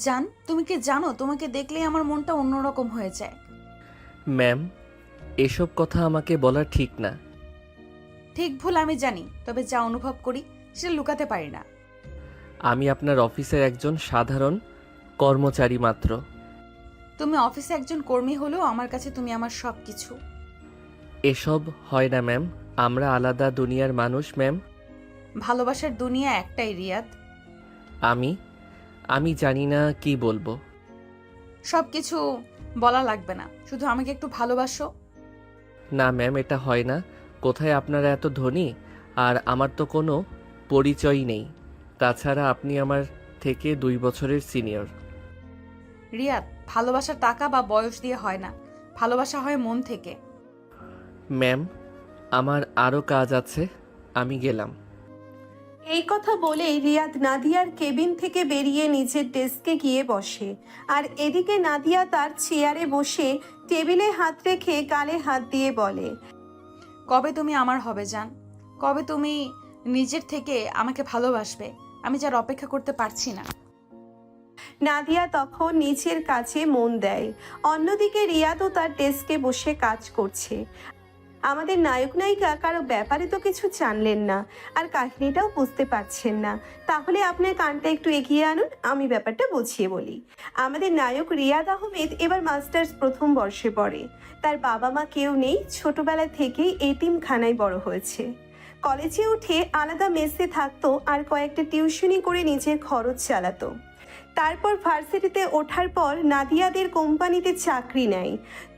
জান, তুমি কি জানো তোমাকে দেখলেই আমার মনটা অন্যরকম হয়ে যায়। ম্যাম, এসব কথা আমাকে বলা ঠিক না। ঠিক ভুল আমি জানি, তবে যা অনুভব করি সেটা লুকাতে পারি না। আমি আপনার অফিসের একজন সাধারণ কর্মচারী মাত্র। তুমি অফিসে একজন কর্মী হলেও আমার কাছে তুমি আমার সব কিছু। এসব হয় না ম্যাম, আমরা আলাদা দুনিয়ার মানুষ ম্যাম। ভালোবাসার দুনিয়া একটাই রিয়াদ। আমি আমি জানি না কি বলবো। সব কিছু বলা লাগবে না, শুধু আমাকে একটু ভালোবাসো। না ম্যাম, এটা হয় না। কোথায় আপনারা এত ধনী আর আমার তো কোনো পরিচয়ই নেই। তাছাড়া আপনি আমার থেকে 2 বছরের সিনিয়র। রিয়াদ, ভালোবাসা টাকা বা বয়স দিয়ে হয় না, ভালোবাসা হয় মন থেকে। ম্যাম, আমার আরও কাজ আছে, আমি গেলাম। এই কথা বলেই রিয়াদ নাদিয়ার কেবিন থেকে বেরিয়ে নিজের ডেস্কে গিয়ে বসে। আর এদিকে নাদিয়া তার চেয়ারে বসে টেবিলে হাত রেখে গালে হাত দিয়ে বলে, কবে তুমি আমার হবে জান? কবে তুমি নিজের থেকে আমাকে ভালোবাসবে? আমি যার অপেক্ষা করতে পারছি না। নাদিয়া তখন নিজের কাজে মন দেয়। অন্যদিকে রিয়াদও তার ডেস্কে বসে কাজ করছে। আমাদের নায়ক নায়িকা কারো ব্যাপারে তো কিছু জানলেন না, আর কাহিনীটাও বুঝতে পারছেন না। তাহলে আপনার কানটা একটু এগিয়ে আনুন, আমি ব্যাপারটা বুঝিয়ে বলি। আমাদের নায়ক রিয়াদ আহমেদ এবার মাস্টার্স প্রথম বর্ষে পড়ে। তার বাবা মা কেউ নেই, ছোটবেলা থেকেই এতিমখানায় বড় হয়েছে। কলেজে উঠে আলাদা মেসে থাকতো আর কয়েকটা টিউশনি করে নিজের খরচ চালাতো। তারপর ভার্সিটিতে ওঠার পর নাদিয়াদের কোম্পানিতে চাকরি নেয়।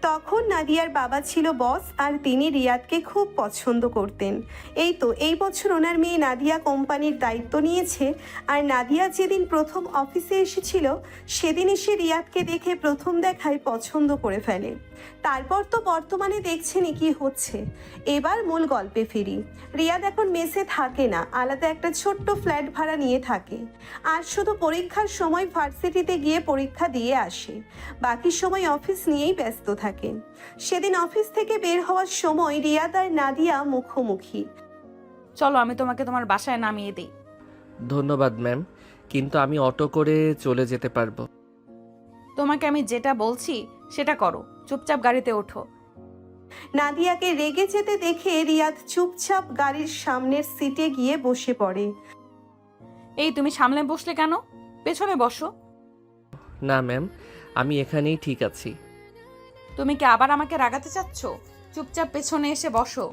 তখন নাদিয়ার বাবা ছিল বস, আর তিনি রিয়াদকে খুব পছন্দ করতেন। এই বছর ওনার মেয়ে নাদিয়া কোম্পানির দায়িত্ব নিয়েছে। আর নাদিয়া যেদিন প্রথম অফিসে এসেছিল সেদিনই সে রিয়াদকে দেখে প্রথম দেখায় পছন্দ করে ফেলে। তারপর তো বর্তমানে দেখছেনই কি হচ্ছে। এবার মূল গল্পে ফিরি। রিয়াদ এখন মেসে থাকে না, আলাদা একটা ছোট্ট ফ্ল্যাট ভাড়া নিয়ে থাকে। আর শুধু পরীক্ষার সময় ভার্সিটিতে গিয়ে পরীক্ষা দিয়ে আসে। বাকি সময় অফিস নিয়েই ব্যস্ত থাকে। সেদিন অফিস থেকে বের হওয়ার সময় রিয়াদ আর নাদিয়া মুখোমুখি। চলো আমি তোমাকে তোমার বাসায় নামিয়ে দিই। ধন্যবাদ ম্যাম, কিন্তু আমি অটো করে চলে যেতে পারবো। তোমাকে আমি যেটা বলছি সেটা করো, চুপচাপ গাড়িতে ওঠো। নাদিয়াকে রেগে যেতে দেখে রিয়াদ চুপচাপ গাড়ির সামনের সিটে গিয়ে বসে পড়ে। এই তুমি সামনে বসলে কেন? পেছনে বসো। না ম্যাম, আমি এখানেই ঠিক আছি। তুমি কি আবার আমাকে রাগাতে চাচ্ছ? চুপচাপ পেছনে এসে বসো।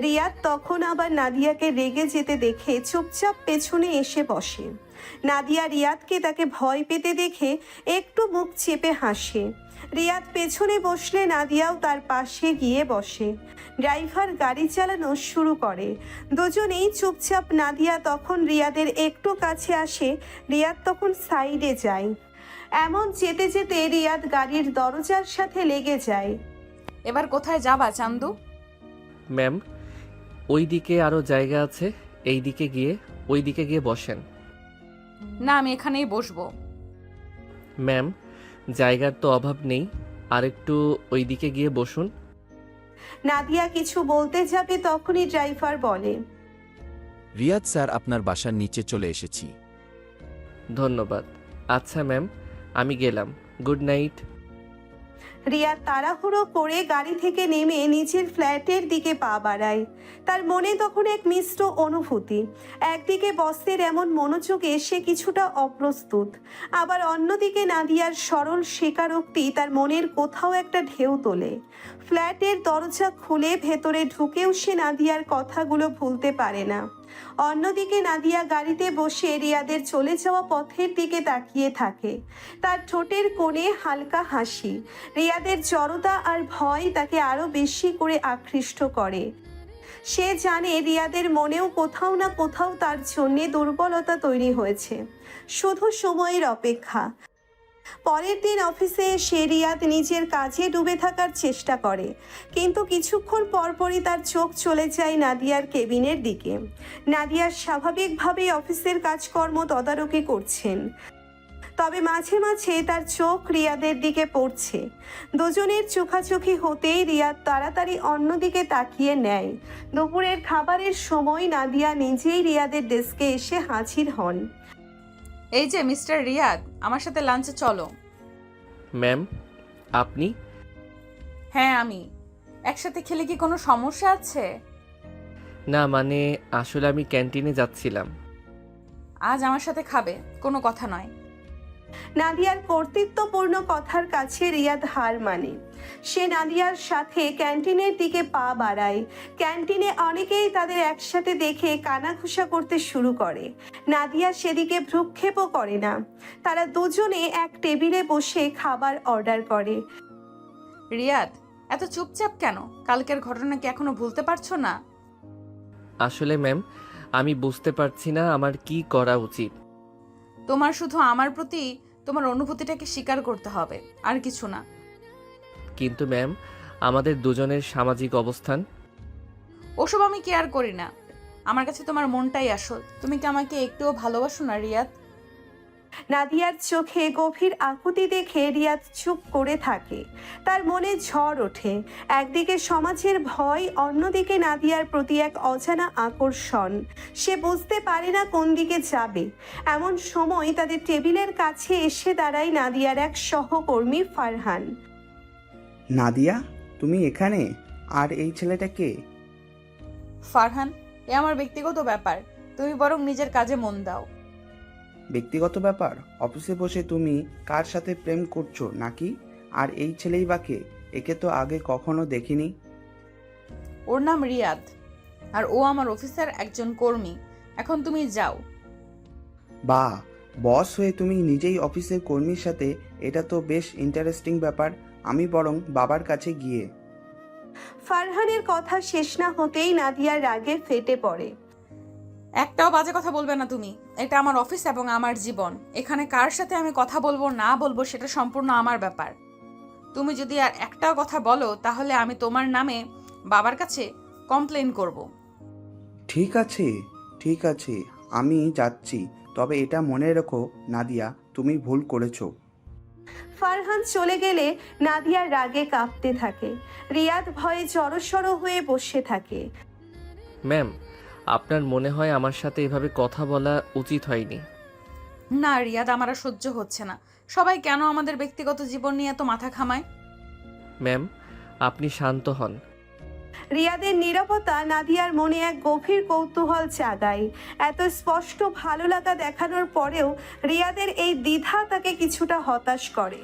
রিয়াদ তখন আবার নাদিয়াকে রেগে যেতে দেখে চুপচাপ পেছনে এসে বসে। নাদিয়া রিয়াদকে তাকে ভয় পেতে দেখে একটু মুখ চেপে হাসে। রিয়াদ পেছনে বসলে নাদিয়াও তার পাশে গিয়ে বসে। ড্রাইভার গাড়ি চালানো শুরু করে। দুজনেই চুপচাপ। নাদিয়া তখন রিয়াদের একটু কাছে আসে, রিয়াদ তখন সাইডে যায়। এমন যেতে যেতে রিয়াদ গাড়ির দরজার সাথে লেগে যায়। এবার কোথায় যাবা চান্দু? ম্যাম, ওই দিকে আরও জায়গা আছে, ওই দিকে গিয়ে বসেন। না, আমি এখানেই বসবো। ম্যাম, জায়গার তো অভাব নেই, আর একটু ওই দিকে গিয়ে বসুন। নাদিয়া কিছু বলতে যাবে তখনই ড্রাইভার বলে, রিয়াদ স্যার, আপনার বাসার নিচে চলে এসেছি। ধন্যবাদ। আচ্ছা ম্যাম, আমি গেলাম। Good night. রিয়া তাড়াহুড়ো করে গাড়ি থেকে নেমে নিজের ফ্ল্যাটের দিকে পা বাড়ায়। তার মনে তখন এক মিশ্র অনুভূতি। একদিকে বসের এমন মনোযোগে সে কিছুটা অপ্রস্তুত, আবার অন্যদিকে নাদিয়ার সরল স্বীকারোক্তি তার মনের কোথাও একটা ঢেউ তোলে। ফ্ল্যাটের দরজা খুলে ভেতরে ঢুকেও সে নাদিয়ার কথাগুলো ভুলতে পারে না। অন্যদিকে নাদিয়া গাড়িতে বসে রিয়াদের চলে যাওয়া পথের দিকে তাকিয়ে থাকে। তার ঠোঁটের কোণে হালকা হাসি। রিয়াদের জড়তা আর ভয় তাকে আরো বেশি করে আকৃষ্ট করে। সে জানে রিয়াদের মনেও কোথাও না কোথাও তার জন্যে দুর্বলতা তৈরি হয়েছে, শুধু সময়ের অপেক্ষা। পরের দিন অফিসে এসে রিয়াদ নিজের কাজে ডুবে থাকার চেষ্টা করে, কিন্তু কিছুক্ষণ পরপরই তার চোখ চলে যায় নাদিয়ার কেবিনের দিকে। নাদিয়া স্বাভাবিকভাবেই অফিসের কাজকর্ম তদারকি করছেন, তবে মাঝে মাঝে তার চোখ রিয়াদের দিকে পড়ছে। দুজনের চোখাচোখি হতেই রিয়াদ তাড়াতাড়ি অন্যদিকে তাকিয়ে নেয়। দুপুরের খাবারের সময় নাদিয়া নিজেই রিয়াদের ডেস্কে এসে হাজির হন। এই যে মিস্টার রিয়াদ, আমার সাথে লাঞ্চে চলো। ম্যাম, আপনি? হ্যাঁ আমি। একসাথে খেলে কি কোনো সমস্যা আছে? না মানে আসলে আমি ক্যান্টিনে যাচ্ছিলাম। আজ আমার সাথে খাবে, কোনো কথা নয়। নাদিয়ার কর্তৃত্বপূর্ণ কথার কাছে রিয়াদ হার মানে। সে নাদিয়ার সাথে ক্যান্টিনের দিকে পা বাড়ায়। ক্যান্টিনে অনেকেই তাদের একসাথে দেখে কানাঘুষা করতে শুরু করে। নাদিয়া সেদিকে ভ্রুক্ষেপও করে না। তারা দুজনে এক টেবিলে বসে খাবার অর্ডার করে। রিয়াদ, এত চুপচাপ কেন? কালকের ঘটনা কি এখনো ভুলতে পারছো না? আসলে ম্যাম, আমি বুঝতে পারছি না আমার কি করা উচিত। তোমার শুধু আমার প্রতি তোমার অনুভূতিটাকে স্বীকার করতে হবে, আর কিছু না। কিন্তু ম্যাম, আমাদের দুজনের সামাজিক অবস্থান। ওসব আমি কেয়ার করি না। আমার কাছে তোমার মনটাই আসল। তুমি কি আমাকে একটুও ভালোবাসো না রিয়াদ? নাদিয়ার চোখে গভীর আকুতি দেখে রিয়াদ চুপ করে থাকে। তার মনে ঝড় ওঠে। একদিকে সমাজের ভয়, অন্যদিকে নাদিয়ার প্রতি এক অজানা আকর্ষণ। সে বুঝতে পারে না কোন দিকে যাবে। এমন সময় তাদের টেবিলের কাছে এসে দাঁড়ায় নাদিয়ার এক সহকর্মী ফারহান। নাদিয়া, তুমি এখানে? আর এই ছেলেটা কে? ফারহান, এ আমার ব্যক্তিগত ব্যাপার। তুমি বরং নিজের কাজে মন দাও। ব্যক্তিগত ব্যাপার? অফিসে বসে তুমি কার সাথে প্রেম করছো নাকি? আর এই ছেলেই বা কে? একে তো আগে কখনো দেখিনি। ওর নাম রিয়াদ, আর ও আমার অফিসের একজন কর্মী। এখন তুমি যাও। বাহ, বস হয়ে তুমি নিজেই অফিসের কর্মীর সাথে? এটা তো বেশ ইন্টারেস্টিং ব্যাপার। আমি বরং বাবার কাছে গিয়ে। ফারহানের কথা শেষ না হতেই নাদিয়ার রাগে ফেটে পড়ে। একটাও বাজে কথা বলবে না তুমি। এটা আমার অফিস এবং আমার জীবন। এখানে কার সাথে আমি কথা বলবো না বলবো সেটা সম্পূর্ণ আমার ব্যাপার। তুমি যদি আর একটাও কথা বলো তাহলে আমি তোমার নামে বাবার কাছে কমপ্লেন করব। ঠিক আছে, ঠিক আছে, আমি যাচ্ছি। তবে এটা মনে রেখো নাদিয়া, তুমি ভুল করেছো। ফারহান চলে গেলে নাদিয়ার রাগে কাঁপতে থাকে। রিয়াদ ভয়ে জড়সড় হয়ে বসে থাকে। ম্যাম, আপনার মনে হয় আমার সাথে এভাবে কথা বলা উচিত হয়নি? না রিয়াদ, আমার আর সহ্য হচ্ছে না। সবাই কেন আমাদের ব্যক্তিগত জীবন নিয়ে এত মাথা ঘামায়? ম্যাম, আপনি শান্ত হন। রিয়াদের নীরবতা নাদিয়ার মনে এক গভীর কৌতূহল জাগায়। এত স্পষ্ট ভালো লাগা দেখানোর পরেও রিয়াদের এই দ্বিধা তাকে কিছুটা হতাশ করে।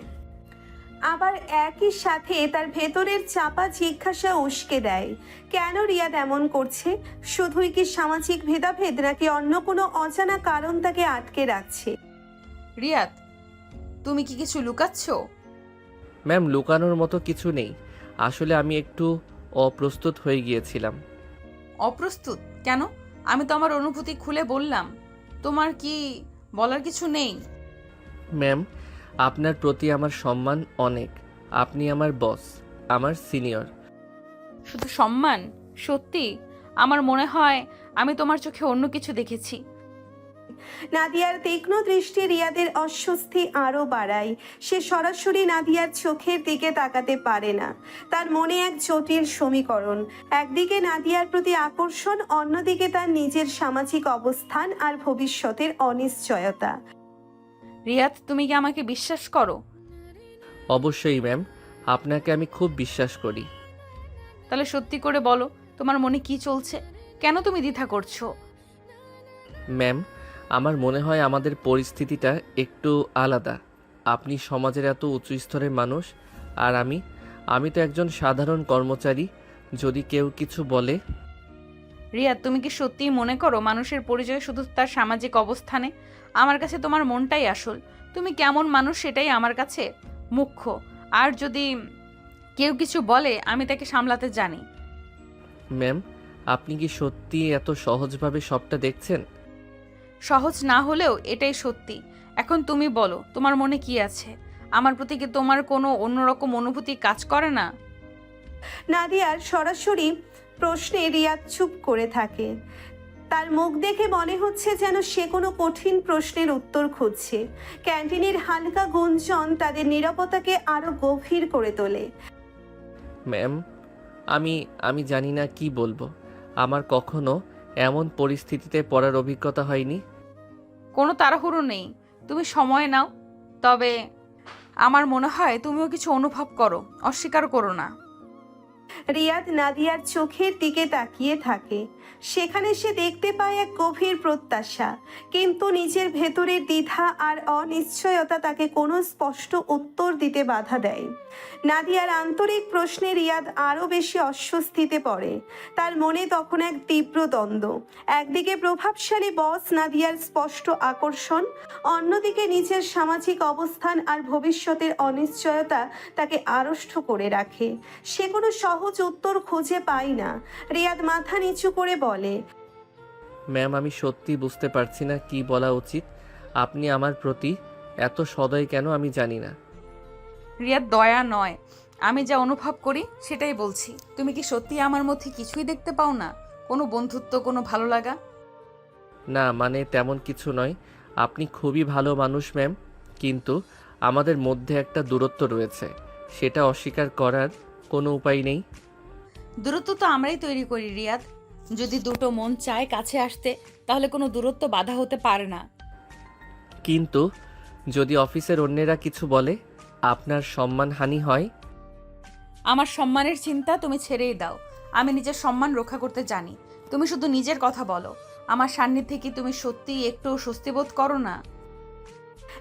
আবার একই সাথে তার ভেতরের চাপা জিজ্ঞাসা উস্কে দেয়, কেন রিয়াদ এমন করছে? শুধুই কি সামাজিক ভেদাভেদ, নাকি অন্য কোনো অজানা কারণ তাকে আটকে রাখছে? রিয়াদ, তুমি কি কিছু লুকাচ্ছ? ম্যাম, লুকানোর মতো কিছু নেই। আসলে আমি একটু অপ্রস্তুত হয়ে গিয়েছিলাম। অপ্রস্তুত কেন? আমি তো আমার অনুভূতি খুলে বললাম। তোমার কি বলার কিছু নেই? ম্যাম, আপনার প্রতি আমার সম্মান অনেক। আপনি আমার বস, আমার সিনিয়র। শুধু সম্মান? সত্যি? আমার মনে হয় আমি তোমার চোখে অন্য কিছু দেখেছি। নাদিয়ার তীক্ষ্ণ দৃষ্টি রিয়াদের অস্বস্তি আরও বাড়ায়। সে সরাসরি নাদিয়ার চোখের দিকে তাকাতে পারে না। তার মনে এক জটিল সমীকরণ। একদিকে নাদিয়ার প্রতি আকর্ষণ, অন্যদিকে তার নিজের সামাজিক অবস্থান আর ভবিষ্যতের অনিশ্চয়তা। রিয়াদ, তুমি কি আমাকে বিশ্বাস করো? অবশ্যই ম্যাম, আপনাকে আমি খুব বিশ্বাস করি। তাহলে সত্যি করে বলো, তোমার মনে কি চলছে? কেন তুমি দ্বিধা করছো? ম্যাম, আমার মনে হয় আমাদের পরিস্থিতিটা একটু আলাদা। আপনি সমাজের এত উঁচু স্তরের মানুষ, আর আমি তো একজন সাধারণ কর্মচারী। যদি কেউ কিছু বলে। রিয়াদ, তুমি কি সত্যিই মনে করো মানুষের পরিচয় শুধু তার সামাজিক অবস্থানে? আমার কাছে তোমার মনটাই আসল। তুমি কেমন মানুষ সেটাই আমার কাছে মুখ্য। আর যদি কেউ কিছু বলে আমি তাকে সামলাতে জানি। ম্যাম, আপনি কি সত্যি এত সহজভাবে সবটা দেখছেন? সহজ না হলেও এটাই সত্যি। এখন তুমি বলো, তোমার মনে কি আছে? আমার প্রতি কি তোমার কোনো অন্যরকম অনুভূতি কাজ করে না? নাদিয়ার সরাসরি প্রশ্নে রিয়াদ চুপ করে থাকে। তার মুখ দেখে মনে হচ্ছে যেন সে কোনো কঠিন প্রশ্নের উত্তর খুঁজছে। ক্যান্টিনের হালকা গুঞ্জন তাদের নীরবতাকে আরো গভীর করে তোলে। ম্যাম, আমি জানি না কি বলবো। আমার কখনো এমন পরিস্থিতিতে পড়ার অভিজ্ঞতা হয়নি। কোনো তাড়াহুড়ো নেই। তুমি সময় নাও। তবে আমার মনে হয় তুমিও কিছু অনুভব করো, অস্বীকার করো না। রিয়াদ নাদিয়ার চোখের দিকে তাকিয়ে থাকে। সেখানে সে দেখতে পায় এক গভীর প্রত্যাশা, কিন্তু নিজের ভেতরের দ্বিধা আর অনিশ্চয়তা তাকে কোনো স্পষ্ট উত্তর দিতে বাধা দেয়। নাদিয়ার আন্তরিক প্রশ্নে রিয়াদ আরও বেশি অস্বস্তিতে পড়ে। তার মনে তখন এক তীব্র দ্বন্দ্ব। একদিকে প্রভাবশালী বস নাদিয়ার স্পষ্ট আকর্ষণ, অন্যদিকে নিজের সামাজিক অবস্থান আর ভবিষ্যতের অনিশ্চয়তা তাকে আড়ষ্ট করে রাখে। সে কোনো সহজ উত্তর খুঁজে পায় না। রিয়াদ মাথা নিচু করে বলে, ম্যাম, আমি সত্যি বুঝতে পারছি না কি বলা উচিত। আপনি আমার প্রতি এত সদয় কেন আমি জানি না। রিয়াদ, দয়া নয়, আমি যা অনুভব করি সেটাই বলছি। তুমি কি সত্যি আমার মধ্যে কিছুই দেখতে পাও না? কোনো বন্ধুত্ব, কোনো ভালো লাগা? না, মানে তেমন কিছু নয়। আপনি খুবই ভালো মানুষ ম্যাম, কিন্তু আমাদের মধ্যে একটা দূরত্ব রয়েছে, সেটা অস্বীকার করার কোনো উপায় নেই। দূরত্ব তো আমরাই তৈরি করি রিয়াদ। যদি দুটো মন চায় কাছে আসতে, তাহলে কোনো দূরত্ব বাধা হতে পারে না। কিন্তু যদি অফিসের অন্যেরা কিছু বলে, আপনার সম্মানহানি হয়। আমার সম্মানের চিন্তা তুমি ছেড়েই দাও। আমি নিজের সম্মান রক্ষা করতে জানি। তুমি শুধু নিজের কথা বলো। আমার সান্নিধ্যে কি তুমি সত্যিই একটু স্বস্তি বোধ করো না?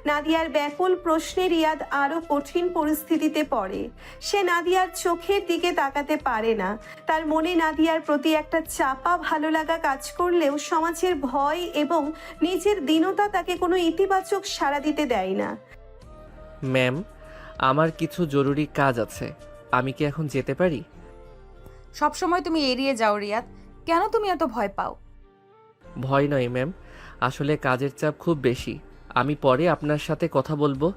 নাদিয়ার ব্যাকুল প্রশ্নে রিয়াদ আরও কঠিন পরিস্থিতিতে পড়ে। সে নাদিয়ার চোখের দিকে তাকাতে পারে না। তার মনে নাদিয়ার প্রতি একটা চাপা ভালো লাগা কাজ করলেও সমাজের ভয় এবং নিজের দীনতা তাকে কোনো ইতিবাচক সাড়া দিতে দেয় না। ম্যাম, আমার কিছু জরুরি কাজ আছে, আমি কি এখন যেতে পারি? সবসময় তুমি এড়িয়ে যাও রিয়াদ। কেন তুমি এত ভয় পাও? ভয় নয় ম্যাম, আসলে কাজের চাপ খুব বেশি। আমি পরে আপনার সাথে কথা বলবো।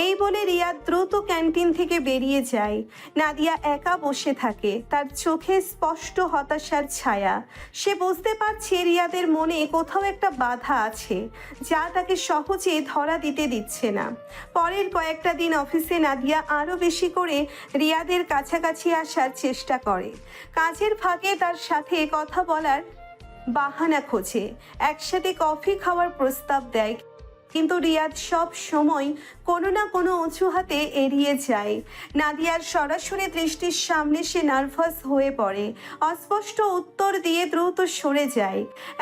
এই বলে রিয়াদ দ্রুত ক্যান্টিন থেকে বেরিয়ে যায়। নাদিয়া একা বসে থাকে, তার চোখে স্পষ্ট হতাশার ছায়া। সে বুঝতে পারছে রিয়াদের মনে কোথাও একটা বাধা আছে, যা তাকে সহজে ধরা দিতে দিচ্ছে না। পরের কয়েকটা দিন অফিসে নাদিয়া আরও বেশি করে রিয়াদের কাছাকাছি আসার চেষ্টা করে। কাজের ফাঁকে তার সাথে কথা বলার বাহানা খোঁজে, একসাথে কফি খাওয়ার প্রস্তাব দেয়, কিন্তু রিয়াদ সব সময় কোনো না কোনো অজুহাতে এড়িয়ে যায়। নাদিয়ার সরাসরি দৃষ্টির সামনে সে নার্ভাস হয়ে পড়ে, অস্পষ্ট উত্তর দিয়ে দ্রুত সরে যায়।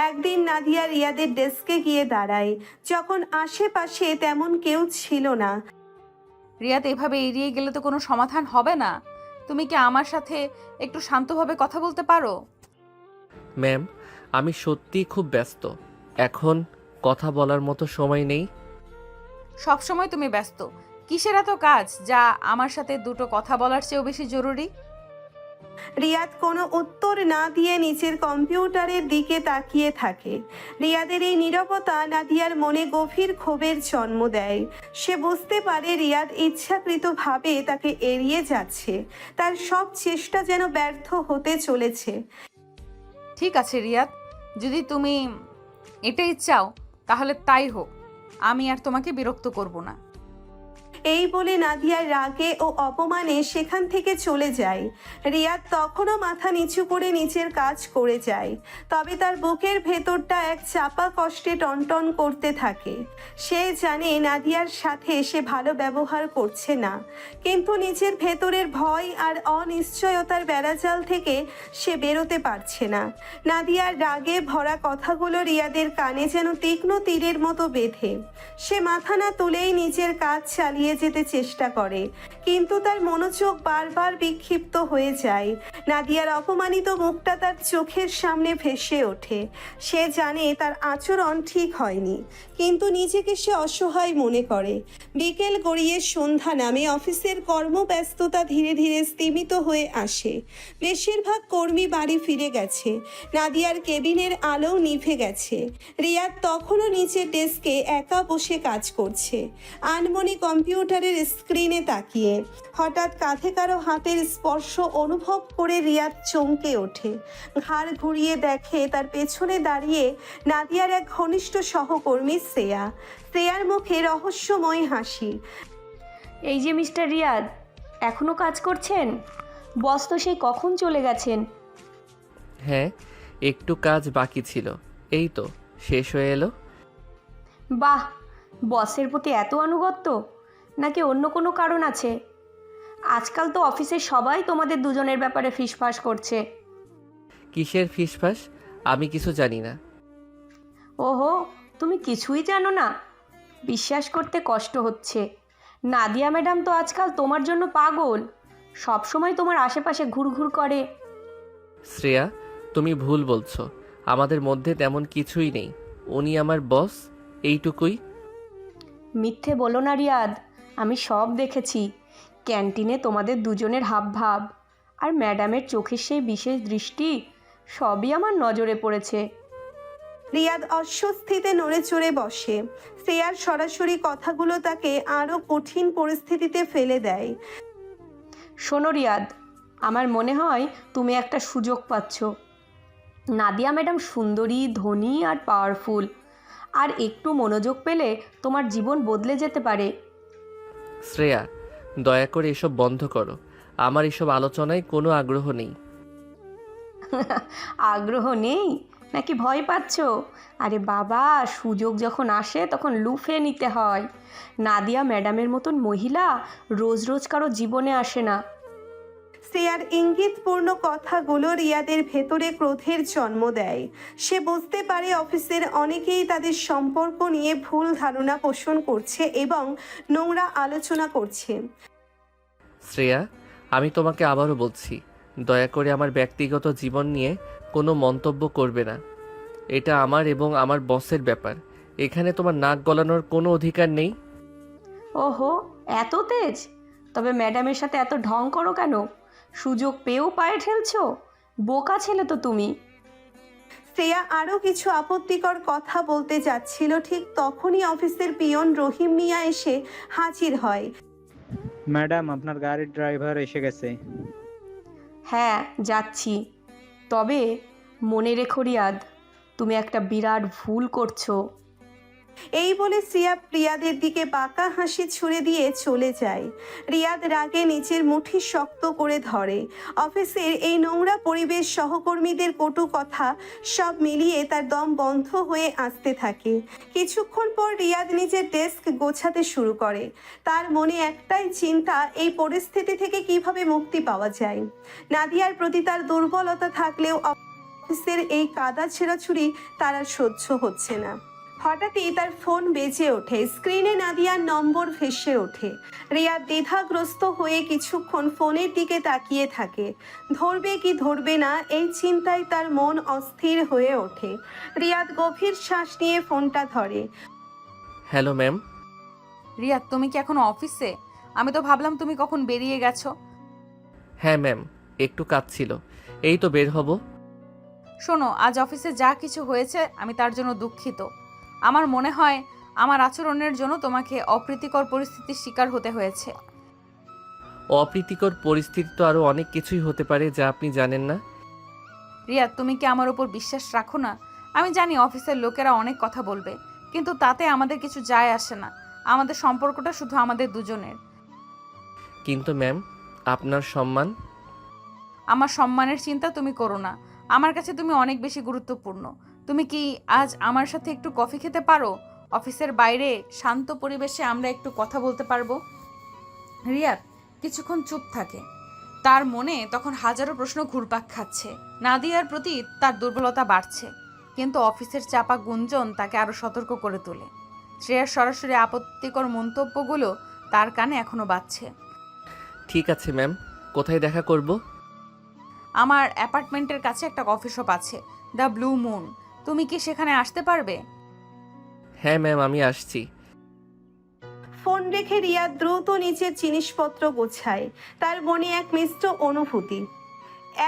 একদিন নাদিয়া রিয়াদের ডেস্কে গিয়ে দাঁড়ায়, যখন আশেপাশে তেমন কেউ ছিল না। রিয়াদ, এভাবে এড়িয়ে গেলে তো কোনো সমাধান হবে না। তুমি কি আমার সাথে একটু শান্তভাবে কথা বলতে পারো? ম্যাম, আমি সত্যিই খুব ব্যস্ত, এখন কথা বলার মতো সময় নেই। সবসময় তুমি ব্যস্ত। কিসের এত কাজ যা আমার সাথে দুটো কথা বলার চেয়েও বেশি জরুরি? রিয়াদ কোনো উত্তর না দিয়ে নিচের কম্পিউটারের দিকে তাকিয়ে থাকে। রিয়াদের এই নীরবতা নাদিয়ার মনে গভীর ক্ষোভের জন্ম দেয়। সে বুঝতে পারে রিয়াদ ইচ্ছাকৃতভাবে তাকে এড়িয়ে যাচ্ছে, তার সব চেষ্টা যেন ব্যর্থ হতে চলেছে। ঠিক আছে রিয়াদ, যদি তুমি এটাই চাও তাহলে তাই হোক। আমি আর তোমাকে বিরক্ত করব না। এই বলে নাদিয়ার রাগে ও অপমানে সেখান থেকে চলে যায়। রিয়াদ তখনও মাথা নিচু করে নিচের কাজ করে যায়, তবে তার বুকের ভেতরটা এক চাপা কষ্টে টনটন করতে থাকে। সে জানে নাদিয়ার সাথে সে ভালো ব্যবহার করছে না, কিন্তু নিজের ভেতরের ভয় আর অনিশ্চয়তার বেড়াজাল থেকে সে বেরোতে পারছে না। নাদিয়ার রাগে ভরা কথাগুলো রিয়াদের কানে যেন তীক্ষ্ণ তীরের মতো বেঁধে। সে মাথা না তুলেই নিজের কাজ চালিয়ে যেতে চেষ্টা করে, কিন্তু তার মনোযোগ বারবার বিক্ষিপ্ত হয়ে যায়। নাদিয়ার অপমানিত মুখটা তার চোখের সামনে ভেসে ওঠে। সে জানে তার আচরণ ঠিক হয়নি, কিন্তু নিজেকে সে অসহায় মনে করে। বিকেল গড়িয়ে সন্ধ্যা নামে, অফিসের কর্মব্যস্ততা ধীরে ধীরে স্তিমিত হয়ে আসে। বেশিরভাগ কর্মী বাড়ি ফিরে গেছে, নাদিয়ার কেবিনের আলো নিভে গেছে। রিয়াদ তখনও নিচের ডেস্কে একা বসে কাজ করছে, আনমনে কম্পিউটারের স্ক্রিনে তাকিয়ে। হঠাৎ কাঁধে কারো হাতের স্পর্শ অনুভব করে রিয়াদ চমকে ওঠে। ঘাড় ঘুরিয়ে দেখে তার পেছনে দাঁড়িয়ে নাদিয়ার এক ঘনিষ্ঠ সহকর্মী শ্রেয়া। শ্রেয়ার মুখে রহস্যময় হাসি। এই যে মিস্টার রিয়াদ, এখনও কাজ করছেন? বস তো সেই কখন চলে গেছেন। হ্যাঁ, একটু কাজ বাকি ছিল, এই তো শেষ হয়ে এলো। বাহ, বসের প্রতি এত আনুগত্য, নাকি অন্য কোনো কারণ আছে? আজকাল তো অফিসে সবাই তোমাদের দুজনের ব্যাপারে ফিসফাস করছে। কিসের ফিসফাস? আমি কিছু জানি না। ওহো, তুমি কিছুই জানো না? বিশ্বাস করতে কষ্ট হচ্ছে। নাদিয়া ম্যাডাম তো আজকাল তোমার জন্য পাগল, সব সময় তোমার আশেপাশে ঘুরঘুর করে। শ্রেয়া, তুমি ভুল বলছো। আমাদের মধ্যে তেমন কিছুই নেই। উনি আমার বস, এইটুকুই। মিথ্যে বলো না রিয়াদ, আমি সব দেখেছি। ক্যান্টিনে তোমাদের দুজনের হাবভাব আর ম্যাডামের চোখের সেই বিশেষ দৃষ্টি, সবই আমার নজরে পড়েছে। রিয়াদ অস্বস্তিতে নড়ে চড়ে বসে। শ্রেয়ার সরাসরি কথাগুলো তাকে আরো কঠিন পরিস্থিতিতে ফেলে দেয়। শোনো রিয়াদ, আমার মনে হয় তুমি একটা সুযোগ পাচ্ছ। নাদিয়া ম্যাডাম সুন্দরী, ধনী আর পাওয়ারফুল, আর একটু মনোযোগ পেলে তোমার জীবন বদলে যেতে পারে। শ্রেয়া, দয়া করে এসব বন্ধ করো। আমার এসব আলোচনায় কোনো আগ্রহ নেই। আগ্রহ নেই নাকি ভয় পাচ্ছ? আরে বাবা, সুযোগ যখন আসে তখন লুফে নিতে হয়। নাদিয়া ম্যাডামের মতন মহিলা রোজ রোজ কারো জীবনে আসে না। শ্রেয়ার ইঙ্গিতপূর্ণ কথাগুলো রিয়াদের ভেতরে ক্রোধের জন্ম দেয়। সে বুঝতে পারে অফিসের অনেকেই তাদের সম্পর্ক নিয়ে ভুল ধারণা পোষণ করছে এবং নোংরা আলোচনা করছে। শ্রেয়া, আমি তোমাকে আবারও বলছি, দয়া করে আমার ব্যক্তিগত জীবন নিয়ে কোনো মন্তব্য করবে না। এটা আমার এবং আমার বসের ব্যাপার। এখানে তোমার নাক গলানোর কোনো অধিকার নেই। ওহো, এত তেজ? তবে ম্যাডামের সাথে এত ঢং করো কেন? সুযোগ পেয়েও পায়ে ঠেলছো? বোকা ছেলে তো তুমি। শ্রেয়া আরও কিছু আপত্তিকর কথা বলতে যাচ্ছিল, ঠিক তখনই অফিসের পিয়ন রহিম মিয়া এসে হাজির হয়। ম্যাডাম, আপনার গাড়ির ড্রাইভার এসে গেছে। হ্যাঁ, যাচ্ছি। তবে মনে রেখো রিয়াদ, তুমি একটা বিরাট ভুল করছো। এই বলে শ্রেয়া রিয়াদের দিকে বাঁকা হাসি ছুড়ে দিয়ে চলে যায়। রিয়াদ রাগে নিচের মুঠি শক্ত করে ধরে। অফিসের এই নোংরা পরিবেশ, সহকর্মীদের কটু কথা, সব মিলিয়ে তার দম বন্ধ হয়ে আসতে থাকে। কিছুক্ষণ পর রিয়াদ নিজের ডেস্ক গোছাতে শুরু করে। তার মনে একটাই চিন্তা, এই পরিস্থিতি থেকে কিভাবে মুক্তি পাওয়া যায়। নাদিয়ার প্রতি তার দুর্বলতা থাকলেও অফিসের এই কাদা ছেঁড়াছুড়ি তার আর সহ্য হচ্ছে না। হঠাৎই তার ফোন বেজে ওঠে। স্ক্রিনে নাদিয়ার নম্বর ভেসে ওঠে। রিয়াদ দ্বিধাগ্রস্ত হয়ে কিছুক্ষণ ফোনের দিকে তাকিয়ে থাকে। ধরবে কি ধরবে না, এই চিন্তায় তার মন অস্থির হয়ে ওঠে। রিয়াদ গভীর শ্বাস নিয়ে ফোনটা ধরে। Hello ma'am. রিয়াদ, তুমি কি এখনো অফিসে? আমি তো ভাবলাম তুমি কখন বেরিয়ে গেছো। হ্যাঁ ম্যাম, একটু কাজ ছিল, এই তো বের হব। শোনো, আজ অফিসে যা কিছু হয়েছে আমি তার জন্য দুঃখিত। আমার মনে হয় আমার আচরণের জন্য তোমাকে অপ্রীতিকর পরিস্থিতির শিকার হতে হয়েছে। অপ্রীতিকর পরিস্থিতি তো আরও অনেক কিছুই হতে পারে যা আপনি জানেন না। রিয়াদ, তুমি কি আমার উপর বিশ্বাস রাখো না? আমি জানি অফিসের লোকেরা অনেক কথা বলবে, কিন্তু তাতে আমাদের কিছু যায় আসে না। আমাদের সম্পর্কটা শুধু আমাদের দুজনের। কিন্তু ম্যাম, আপনার সম্মান। আমার সম্মানের চিন্তা তুমি করো না। আমার কাছে তুমি অনেক বেশি গুরুত্বপূর্ণ। তুমি কি আজ আমার সাথে একটু কফি খেতে পারো? অফিসের বাইরে শান্ত পরিবেশে আমরা একটু কথা বলতে পারবো। রিয়াদ কিছুক্ষণ চুপ থাকে। তার মনে তখন হাজারো প্রশ্ন ঘুরপাক খাচ্ছে। নাদিয়ার প্রতি তার দুর্বলতা বাড়ছে, কিন্তু অফিসের চাপা গুঞ্জন তাকে আরো সতর্ক করে তোলে। শ্রেয়ার সরাসরি আপত্তিকর মন্তব্যগুলো তার কানে এখনো বাজছে। ঠিক আছে ম্যাম, কোথায় দেখা করব? আমার অ্যাপার্টমেন্টের কাছে একটা কফি শপ আছে, দ্য ব্লু মুন। তুমি কি সেখানে আসতে পারবে? হ্যাঁ ম্যাম, আমি আসছি। ফোন রেখে রিয়াদ দ্রুত নিচের জিনিসপত্র গোছায়। তার মনে এক মিশ্র অনুভূতি।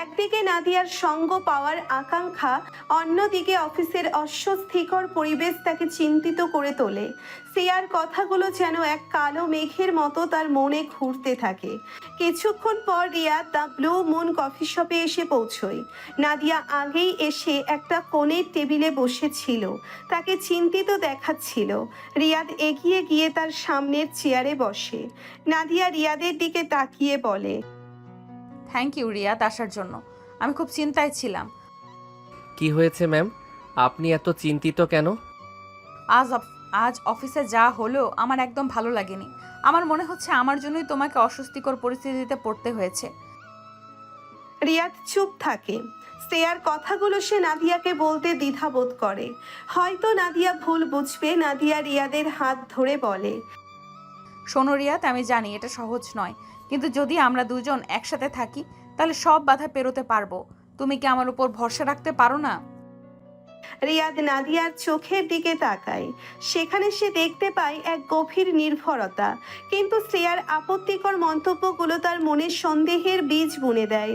একদিকে নাদিয়ার সঙ্গ পাওয়ার আকাঙ্ক্ষা, অন্যদিকে অফিসের অস্বস্তিকর পরিবেশ তাকে চিন্তিত করে তোলে। শ্রেয়ার কথাগুলো যেন এক কালো মেঘের মতো তার মনে ঘুরতে থাকে। কিছুক্ষণ পর Riyad the Blue Moon coffee শপে এসে পৌঁছয়। নাদিয়া আগেই এসে একটা কোণের টেবিলে বসেছিল, তাকে চিন্তিত দেখাচ্ছিল। রিয়াদ এগিয়ে গিয়ে তার সামনের চেয়ারে বসে। নাদিয়া রিয়াদের দিকে তাকিয়ে বলে, থ্যাংক ইউ রিয়াদ আসার জন্য। আমি খুব চিন্তায় ছিলাম। কি হয়েছে ম্যাম, আপনি এত চিন্তিত কেন? আজ অফিসে যা হলো আমার একদম ভালো লাগেনি। আমার মনে হচ্ছে আমার জন্যই তোমাকে অস্বস্তিকর পরিস্থিতিতে পড়তে হয়েছে। রিয়াদ চুপ থাকে। শ্রেয়ার কথাগুলো সে নাদিয়াকে বলতে দ্বিধাবোধ করে। হয়তো নাদিয়া ভুল বুঝবে। নাদিয়া রিয়াদের হাত ধরে বলে, শোনো রিয়াদ, আমি জানি এটা সহজ নয়, কিন্তু যদি আমরা দুজন একসাথে থাকি তাহলে সব বাধা পেরোতে পারবো। তুমি কি আমার উপর ভরসা রাখতে পারো না? রিয়াদ নাদিয়ার চোখের দিকে তাকায়। সেখানে সে দেখতে পায় এক গভীর নির্ভরতা, কিন্তু শ্রেয়ার আপত্তিকর মন্তব্যগুলো তার মনে সন্দেহের বীজ বুনে দেয়।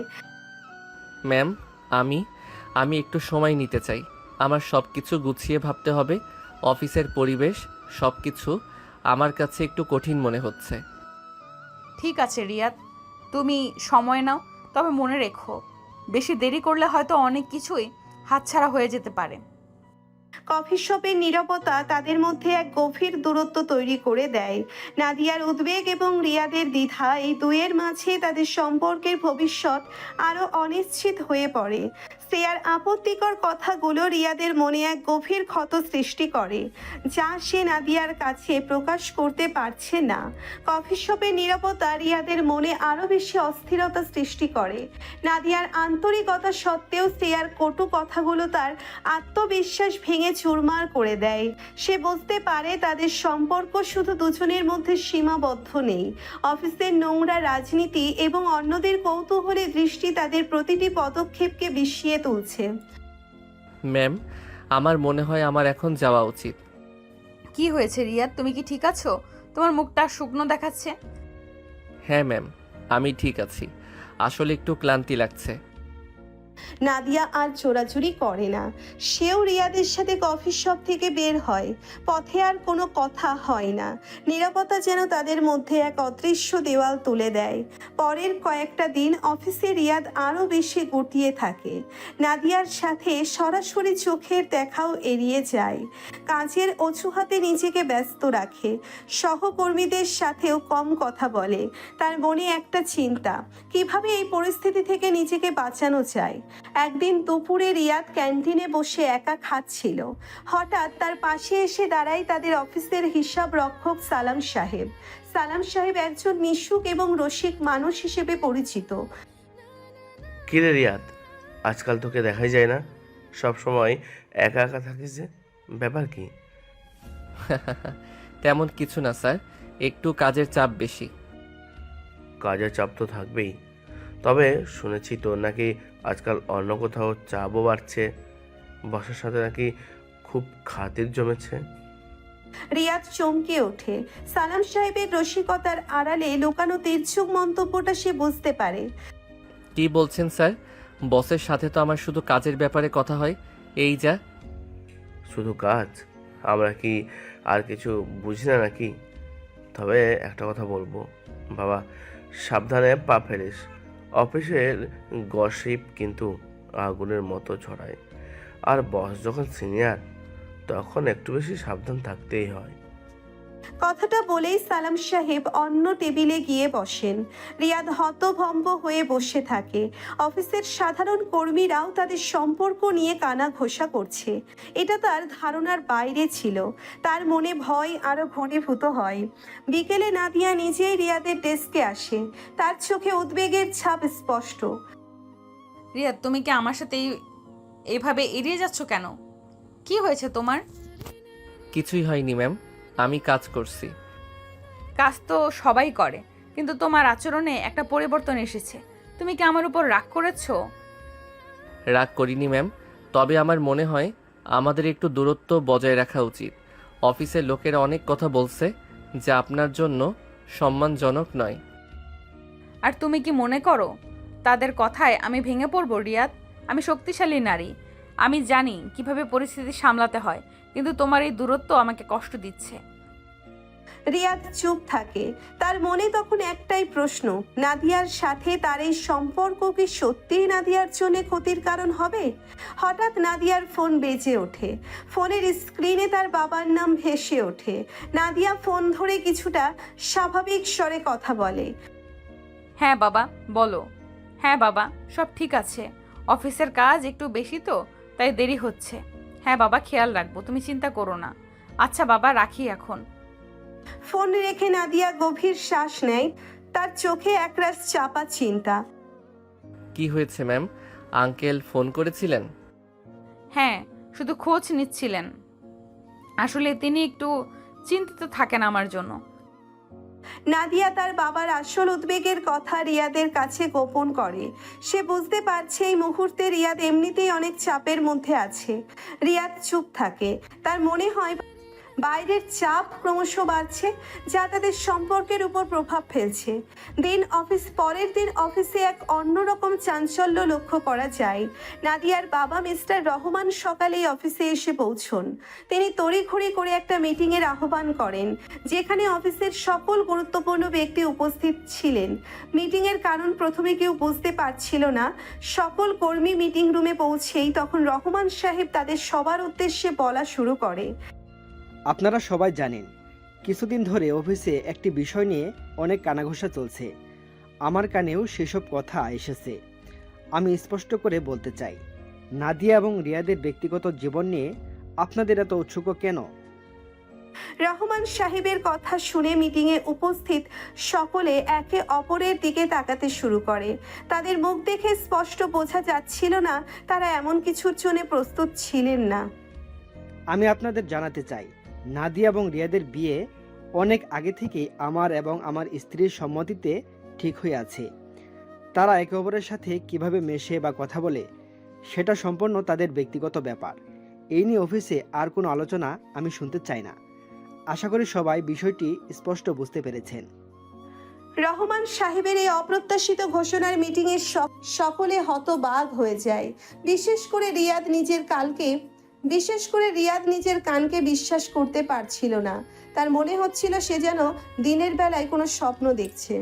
ম্যাম, আমি একটু সময় নিতে চাই। আমার সব কিছু গুছিয়ে ভাবতে হবে। অফিসের পরিবেশ সব কিছু আমার কাছে একটু কঠিন মনে হচ্ছে। ঠিক আছে রিয়াদ, তুমি সময় নাও, তবে মনে রেখো বেশি দেরি করলে হয়তো অনেক কিছুই হাতছাড়া হয়ে যেতে পারে। কফি শপের নীরবতা তাদের মধ্যে এক গভীর দূরত্ব তৈরি করে দেয়। নাদিয়ার উদ্বেগ এবং রিয়াদের দ্বিধা, এই দুয়ের মাঝে তাদের সম্পর্কের ভবিষ্যৎ আরও অনিশ্চিত হয়ে পড়ে। শ্রেয়ার আপত্তিকর কথাগুলো রিয়াদের মনে এক গভীর ক্ষত সৃষ্টি করে, যা সে নাদিয়ার কাছে প্রকাশ করতে পারছে না। কফি শপের নীরবতা রিয়াদের মনে আরও বেশি অস্থিরতা সৃষ্টি করে। নাদিয়ার আন্তরিকতা সত্ত্বেও শ্রেয়ার কটু কথাগুলো তার আত্মবিশ্বাস ভেঙে চুরমার করে দেয়। সে বুঝতে পারে তাদের সম্পর্ক শুধু দুজনের মধ্যে সীমাবদ্ধ নেই। অফিসের নোংরা রাজনীতি এবং অন্যদের কৌতূহলী দৃষ্টি তাদের প্রতিটি পদক্ষেপকে বিষিয়ে তুলছে। ম্যাম, আমার মনে হয় আমার এখন যাওয়া উচিত। কি হয়েছে রিয়াদ, তুমি কি ঠিক আছো? তোমার মুখটা শুকনো দেখাচ্ছে। হ্যাঁ ম্যাম, আমি ঠিক আছি। আসলে একটু ক্লান্তি লাগছে। নাদিয়া আর চোরাচুরি করে না। সেও রিয়াদের সাথে কফি শপ থেকে বের হয়। পথে আর কোনো কথা হয় না। নীরবতা যেন তাদের মধ্যে এক অদৃশ্য দেওয়াল তুলে দেয়। পরের কয়েকটা দিন অফিসে রিয়াদ আরও বেশি গুটিয়ে থাকে। নাদিয়ার সাথে সরাসরি চোখের দেখাও এড়িয়ে যায়। কাজের অজুহাতে নিজেকে ব্যস্ত রাখে। সহকর্মীদের সাথেও কম কথা বলে। তার মনে একটা চিন্তা, কিভাবে এই পরিস্থিতি থেকে নিজেকে বাঁচানো যায়। একদিন দুপুরে রিয়াদ ক্যান্টিনে বসে একা খাচ্ছিল। হঠাৎ তার পাশে এসে দাঁড়ায় তাদের অফিসের হিসাব রক্ষক সালাম সাহেব। সালাম সাহেব একজন মিশুক এবং রসিক মানুষ হিসেবে পরিচিত। কিরে রিয়াদ, আজকাল তোকে দেখাই যায় না, সব সময় একা একা থাকিস যে, ব্যাপার কি? তেমন কিছু না স্যার, একটু কাজের চাপ বেশি। কাজের চাপ তো থাকবেই, তবে শুনেছি তোর নাকি আজকাল অন্য কোথাও চাপও বাড়ছে, বসের সাথে নাকি খুব খাতির জমেছে। রিয়াদ চমকে ওঠে। সালাম সাহেবের রসিকতার আড়ালে লুকানো তির্যক মন্তব্যটা সে বুঝতে পারে। কি বলছেন স্যার? বসের সাথে তো আমার শুধু কাজের ব্যাপারে কথা হয়, এই যা। শুধু কাজ? আমরা কি আর কিছু বুঝি না নাকি? তবে একটা কথা বলবো বাবা, সাবধানে পা ফেলিস। অফিসের গসিপ কিন্তু আগুনের মতো ছড়ায়, আর বস যখন সিনিয়র তখন একটু বেশি সাবধান থাকতেই হয়। কথাটা বলেই সালাম সাহেব অন্য টেবিলে গিয়ে বসেন। রিয়াদ হতভম্ব হয়ে বসে থাকে। অফিসের সাধারণ কর্মীরাও তাদের সম্পর্ক নিয়ে কানা ঘোষা করছে। এটা তার ধারণার বাইরে ছিল। তার মনে ভয় আরো ঘনীভূত হয়। বিকেলে নাদিয়া নিজেই রিয়াদের ডেস্কে আসে। তার চোখে উদ্বেগের ছাপ স্পষ্ট। রিয়াদ, তুমি কি আমার সাথে এইভাবে এড়িয়ে যাচ্ছ কেন? কি হয়েছে তোমার? কিছুই হয়নি ম্যাম, আমি কাজ করছি। কাজ তো সবাই করে, কিন্তু তোমার আচরণে একটা পরিবর্তন এসেছে। তুমি কি আমার উপর রাগ করেছো? রাগ করিনি ম্যাম, তবে আমার মনে হয় আমাদের একটু দূরত্ব বজায় রাখা উচিত। অফিসের লোকেরা অনেক কথা বলছে যা আপনার জন্য সম্মানজনক নয়। আর তুমি কি মনে করো তাদের কথায় আমি ভেঙে পড়বো? রিয়াদ, আমি শক্তিশালী নারী, আমি জানি কিভাবে পরিস্থিতি সামলাতে হয়, কিন্তু তোমার এই দূরত্ব আমাকে কষ্ট দিচ্ছে। রিয়াদ চুপ থাকে। তার মনে তখন একটাই প্রশ্ন, নাদিয়ার সাথে তার এই সম্পর্ক কি সত্যিই নাদিয়ার জন্য ক্ষতির কারণ হবে? হঠাৎ নাদিয়ার ফোন বেজে ওঠে। ফোনের স্ক্রিনে তার বাবার নাম ভেসে ওঠে। নাদিয়া ফোন ধরে কিছুটা স্বাভাবিক স্বরে কথা বলে। হ্যাঁ বাবা, বলো। হ্যাঁ বাবা, সব ঠিক আছে। অফিসের কাজ একটু বেশি তো, তাই দেরি হচ্ছে। হ্যাঁ বাবা, খেয়াল রাখবো, তুমি চিন্তা করো না। আচ্ছা বাবা, রাখি এখন। ফোন রেখে নাদিয়া গভীর শ্বাস নেয়। তার চোখে একরাশ চাপা চিন্তা। কি হয়েছে ম্যাম? আঙ্কেল ফোন করেছিলেন? হ্যাঁ, শুধু খোঁজ নিচ্ছিলেন। আসলে তিনি একটু চিন্তিত থাকেন আমার জন্য। নাদিয়া তার বাবার আসল উদ্বেগের কথা রিয়াদের কাছে গোপন করে। সে বুঝতে পারছে এই মুহূর্তে রিয়াদ এমনিতেই অনেক চাপের মধ্যে আছে। রিয়াদ চুপ থাকে। তার মনে হয় বাইরের চাপ ক্রমশ বাড়ছে, যা তাদের সম্পর্কের উপর প্রভাব ফেলছে। পরের দিন অফিসে এক অন্যরকম চাঞ্চল্য লক্ষ্য করা যায়। নাদিয়ার বাবা মিস্টার রহমান সকালেই অফিসে এসে পৌঁছন। তিনি তড়িঘড়ি করে একটা মিটিংয়ের আহ্বান করেন, যেখানে অফিসের সকল গুরুত্বপূর্ণ ব্যক্তি উপস্থিত ছিলেন। মিটিংয়ের কারণ প্রথমে কেউ বুঝতে পারছিল না। সকল কর্মী মিটিং রুমে পৌঁছেই তখন রহমান সাহেব তাদের সবার উদ্দেশ্যে বলা শুরু করে। আপনারা সবাই জানেন, কিছুদিন ধরে অফিসে একটি বিষয় নিয়ে অনেক কানাঘুষা চলছে। আমার কানেও সেসব কথা এসেছে। আমি স্পষ্ট করে বলতে চাই, নাদিয়া এবং রিয়াদের ব্যক্তিগত জীবন নিয়ে আপনাদের এত উৎসুক কেন? রহমান সাহেবের কথা শুনে মিটিংয়ে উপস্থিত সকলে একে অপরের দিকে তাকাতে শুরু করে। তাদের মুখ দেখে স্পষ্ট বোঝা যাচ্ছিল না তারা এমন কিছুর জন্য প্রস্তুত ছিলেন না। আমি আপনাদের জানাতে চাই, নাদিয়া এবং রিয়াদের বিয়ে অনেক আগে থেকেই আমার এবং আমার স্ত্রীর সম্মতিতে ঠিক হয়ে আছে। তারা একে অপরের সাথে কিভাবে মেশে বা কথা বলে সেটা সম্পূর্ণ তাদের ব্যক্তিগত ব্যাপার। এই নিয়ে অফিসে আর কোনো আলোচনা আমি শুনতে চাই না। আশা করি সবাই বিষয়টি স্পষ্ট বুঝতে পেরেছেন। রহমান সাহেবের এই অপ্রত্যাশিত ঘোষণার মিটিংয়ে সকলে হতবাক হয়ে যায়। বিশেষ করে রিয়াদ নিজের কানকে বিশ্বাস করতে পারছিল না। তার মনে হচ্ছিল সে যেন দিনের বেলায় কোনো স্বপ্ন দেখছে।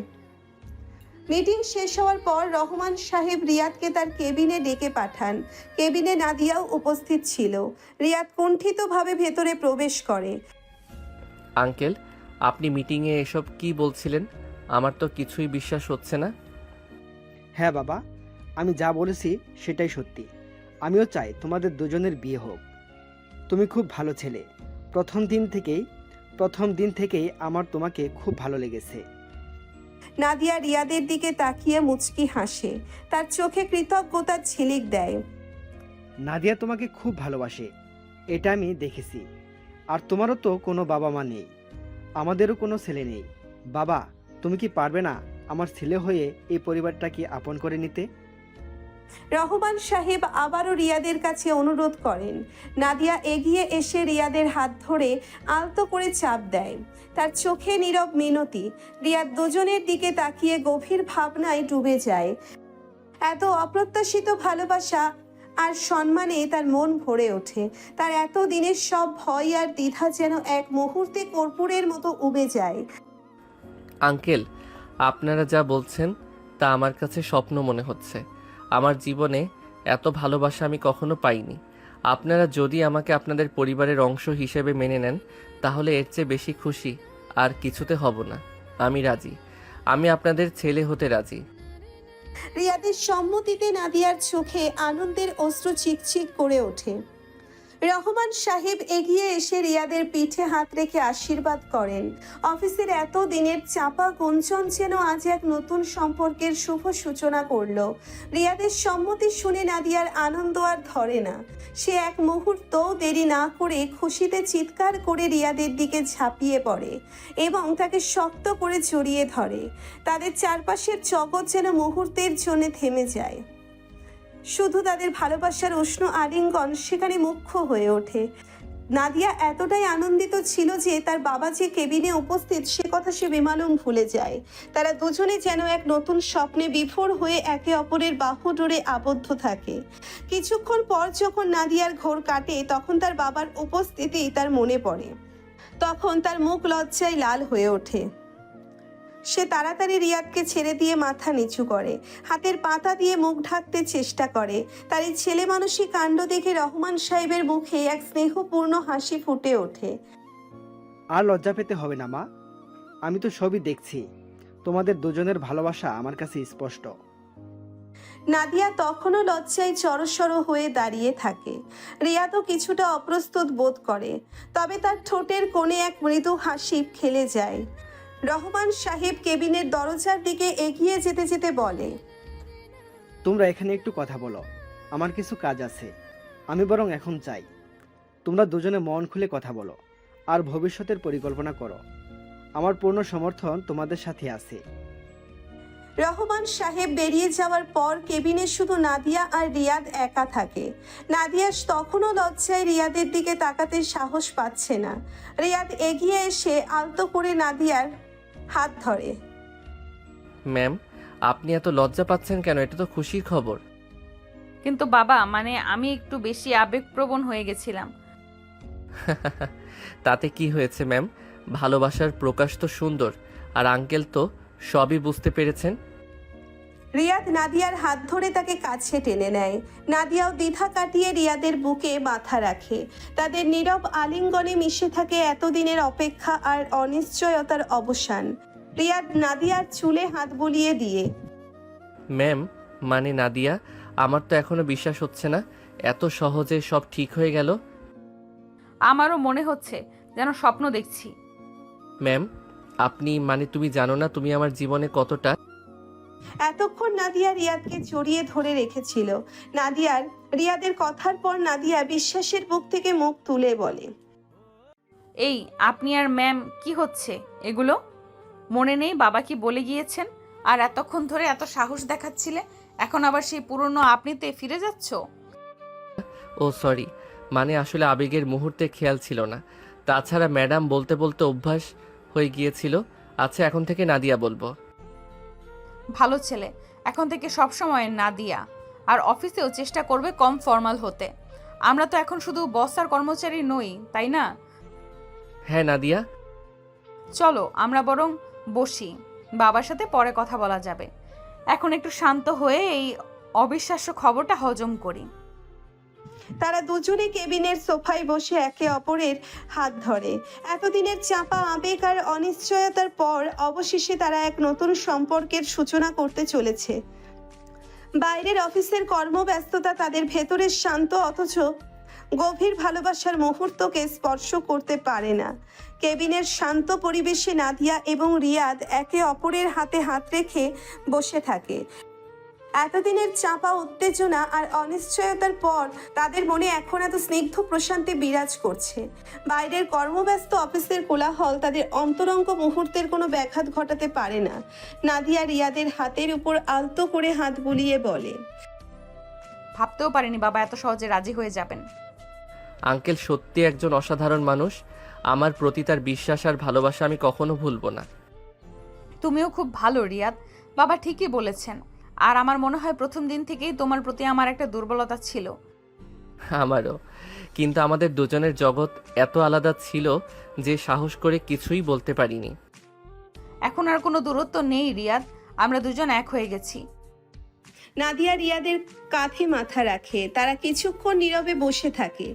মিটিং শেষ হওয়ার পর রহমান সাহেব রিয়াদকে তার কেবিনে ডেকে পাঠান। কেবিনে নাদিয়াও উপস্থিত ছিল। রিয়াদ কুণ্ঠিতভাবে ভেতরে প্রবেশ করে। আঙ্কেল, আপনি মিটিংয়ে এসব কি বলছিলেন? আমার তো কিছুই বিশ্বাস হচ্ছে না। হ্যাঁ বাবা, আমি যা বলেছি সেটাই সত্যি। আমিও চাই তোমাদের দুজনের বিয়ে হোক। তুমি খুব ভালো ছেলে। প্রথম দিন থেকেই আমার তোমাকে খুব ভালো লেগেছে। নাদিয়া রিয়াদের দিকে তাকিয়ে মুচকি হাসে। তার চোখে কৃতজ্ঞতার ঝিলিক দেয়। নাদিয়া তোমাকে খুব ভালোবাসে, এটা আমি দেখেছি। আর তোমারও তো কোনো বাবা মা নেই, আমাদেরও কোনো ছেলে নেই। বাবা, তুমি কি পারবে না আমার ছেলে হয়ে এই পরিবারটাকে আপন করে নিতে? রহমান সাহেব আবারও রিয়াদের কাছে অনুরোধ করেন। নাদিয়া এগিয়ে এসে রিয়াদের হাত ধরে আলতো করে চাপ দেয়। তার চোখে নীরব মিনতি। রিয়াদ দুজনের দিকে তাকিয়ে গভীর ভাবনায় ডুবে যায়। এত অপ্রত্যাশিত ভালোবাসা আর সম্মানে তার মন ভরে ওঠে। তার এত দিনের সব ভয় আর দ্বিধা যেন এক মুহূর্তে কর্পূরের মতো উবে যায়। আঙ্কেল, আপনারা যা বলছেন তা আমার কাছে স্বপ্ন মনে হচ্ছে। আমার জীবনে এত ভালোবাসা আমি কখনো পাইনি। আপনারা যদি আমাকে আপনাদের পরিবারের অংশ হিসেবে মেনে নেন, তাহলে এর চেয়ে বেশি খুশি আর কিছুতে হব না। আমি রাজি। আমি আপনাদের ছেলে হতে রাজি। রিয়াদের সম্মতিতে নাদিয়ার চোখে আনন্দের অশ্রু চিকচিক করে ওঠে। রহমান সাহেব এগিয়ে এসে রিয়াদের পিঠে হাত রেখে আশীর্বাদ করেন। অফিসের এত দিনের চাপা গুঞ্জন যেন আজ এক নতুন সম্পর্কের শুভ সূচনা করলো। রিয়াদের সম্মতি শুনে নাদিয়ার আনন্দ আর ধরে না। সে এক মুহূর্তও দেরি না করে খুশিতে চিৎকার করে রিয়াদের দিকে ঝাঁপিয়ে পড়ে এবং তাকে শক্ত করে জড়িয়ে ধরে। তাদের চারপাশের জগৎ যেন মুহূর্তের জন্য থেমে যায়। শুধু তাদের ভালোবাসার উষ্ণ আলিঙ্গন সেখানে মুখ্য হয়ে ওঠে। নাদিয়া এতটাই আনন্দিত ছিল যে তার বাবা যে কেবিনে উপস্থিত সে কথা সে বেমালুম ভুলে যায়। তারা দুজনে যেন এক নতুন স্বপ্নে বিভোর হয়ে একে অপরের বাহু ডোরে আবদ্ধ থাকে। কিছুক্ষণ পর যখন নাদিয়ার ঘোর কাটে তখন তার বাবার উপস্থিতি তার মনে পড়ে। তখন তার মুখ লজ্জায় লাল হয়ে ওঠে। সে তাড়াতাড়ি রিয়াদকে ছেড়ে দিয়ে মাথা নিচু করে, হাতের পাতা দিয়ে মুখ ঢাকতে চেষ্টা করে। তার এই ছেলে মানুষী কাণ্ড দেখে রহমান সাহেবের মুখে এক স্নেহপূর্ণ হাসি ফুটে ওঠে। আর লজ্জা পেতে হবে না মা, আমি তো সবই দেখছি। তোমাদের দুজনের ভালোবাসা আমার কাছে স্পষ্ট। নাদিয়া তখনও লজ্জায় জড়সড় হয়ে দাঁড়িয়ে থাকে। রিয়াদও কিছুটা অপ্রস্তুত বোধ করে, তবে তার ঠোঁটের কোণে এক মৃদু হাসি খেলে যায়। রহমান সাহেব কেবিনের দরজার দিকে এগিয়ে যেতে যেতে বলে, তোমরা এখানে একটু কথা বলো, আমার কিছু কাজ আছে। আমি বরং এখন চাই তোমরা দুজনে মন খুলে কথা বলো আর ভবিষ্যতের পরিকল্পনা করো। আমার পূর্ণ সমর্থন তোমাদের সাথে আছে। রহমান সাহেব বেরিয়ে যাওয়ার পর কেবিনে শুধু নাদিয়া আর রিয়াদ একা থাকে। নাদিয়া তখনও লজ্জায় রিয়াদের দিকে তাকাতে সাহস পাচ্ছে না। রিয়াদ এগিয়ে এসে আলতো করে নাদিয়ার হাত ধরে। ম্যাম, আপনি এত লজ্জা পাচ্ছেন কেন? এটা তো খুশির খবর। কিন্তু বাবা, মানে আমি একটু বেশি আবেগপ্রবণ হয়ে গেছিলাম। তাতে কি হয়েছে ম্যাম? ভালোবাসার প্রকাশ তো সুন্দর, আর আঙ্কেল তো সবই বুঝতে পেরেছেন। রিয়াদ নাদিয়ার হাত ধরে তাকে কাছে টেনে নেয়। নাদিয়াও দ্বিধা কাটিয়ে রিয়াদের বুকে মাথা রাখে। তাদের নীরব আলিঙ্গনে মিশে থাকে এতদিনের অপেক্ষা আর অনিশ্চয়তার অবসান। রিয়াদ নাদিয়ার চুলে হাত বুলিয়ে দিয়ে, ম্যাম, মানে নাদিয়া, আমার তো এখনো বিশ্বাস হচ্ছে না এত সহজে সব ঠিক হয়ে গেল। আমারও মনে হচ্ছে যেন স্বপ্ন দেখছি। ম্যাম, আপনি মানে তুমি জানো না তুমি আমার জীবনে কতটা। এতক্ষণ নাদিয়া রিয়াদকে জড়িয়ে ধরে রেখেছিল। রিয়াদের কথার পর নাদিয়া বিশ্বাসের বুক থেকে মুখ তুলে বলে, এই আপনি আর ম্যাম কি হচ্ছে এগুলো? মনে নেই বাবা কি বলে গিয়েছেন? আর এতক্ষণ ধরে এত সাহস দেখাচ্ছিলে, এখন আবার সেই পুরনো আপনিতে ফিরে যাচ্ছ? ও সরি, মানে আসলে আবেগের মুহূর্তে খেয়াল ছিল না। তাছাড়া ম্যাডাম বলতে বলতে অভ্যাস হয়ে গিয়েছিল। আচ্ছা, এখন থেকে নাদিয়া বলবো। ভালো ছেলে, এখন থেকে সবসময় নাদিয়া। আর অফিসেও চেষ্টা করবে কম ফর্মাল হতে। আমরা তো এখন শুধু বস আর কর্মচারী নই, তাই না? হ্যাঁ নাদিয়া। চলো আমরা বরং বসি, বাবার সাথে পরে কথা বলা যাবে। এখন একটু শান্ত হয়ে এই অবিশ্বাস্য খবরটা হজম করি। তারা দুজনে কেবিনের সোফায় বসে একে অপরের হাত ধরে। এতদিনের চাপা আবেগ আর অনিশ্চয়তার পর অবশেষে তারা এক নতুন সম্পর্কের সূচনা করতে চলেছে। বাইরের অফিসের কর্মব্যস্ততা তাদের ভেতরের শান্ত অথচ গভীর ভালোবাসার মুহূর্তকে স্পর্শ করতে পারে না। কেবিনের শান্ত পরিবেশে নাদিয়া এবং রিয়াদ একে অপরের হাতে হাত রেখে বসে থাকে। এতদিনের চাপা উত্তেজনা আর অনিশ্চয়তার পর তাদের মনে এখন এত স্নিগ্ধ প্রশান্তি বিরাজ করছে। বাইরের কর্মব্যস্ত অফিসের কোলাহল তাদের অন্তরঙ্গ মুহূর্তের কোনো ব্যাঘাত ঘটাতে পারে না। নাদিয়া রিয়াদের হাতের উপর আলতো করে হাত বুলিয়ে বলে, ভাবতেও পারিনি বাবা এত সহজে রাজি হয়ে যাবেন। আঙ্কেল সত্যি একজন অসাধারণ মানুষ। আমার প্রতি তার বিশ্বাস আর ভালোবাসা আমি কখনো ভুলবো না। তুমিও খুব ভালো রিয়াদ, বাবা ঠিকই বলেছেন। আর আমার মনে হয় প্রথম দিন থেকেই তোমার প্রতি আমার একটা দুর্বলতা ছিল। আমারও, কিন্তু আমাদের দুজনের জগৎ এত আলাদা ছিল যে সাহস করে কিছুই বলতে পারিনি। এখন আর কোনো দূরত্ব নেই রিয়াদ, আমরা দুজন এক হয়ে গেছি। নাদিয়া রিয়াদের কাঁধে মাথা রাখে। তারা কিছুক্ষণ নীরবে বসে থাকে,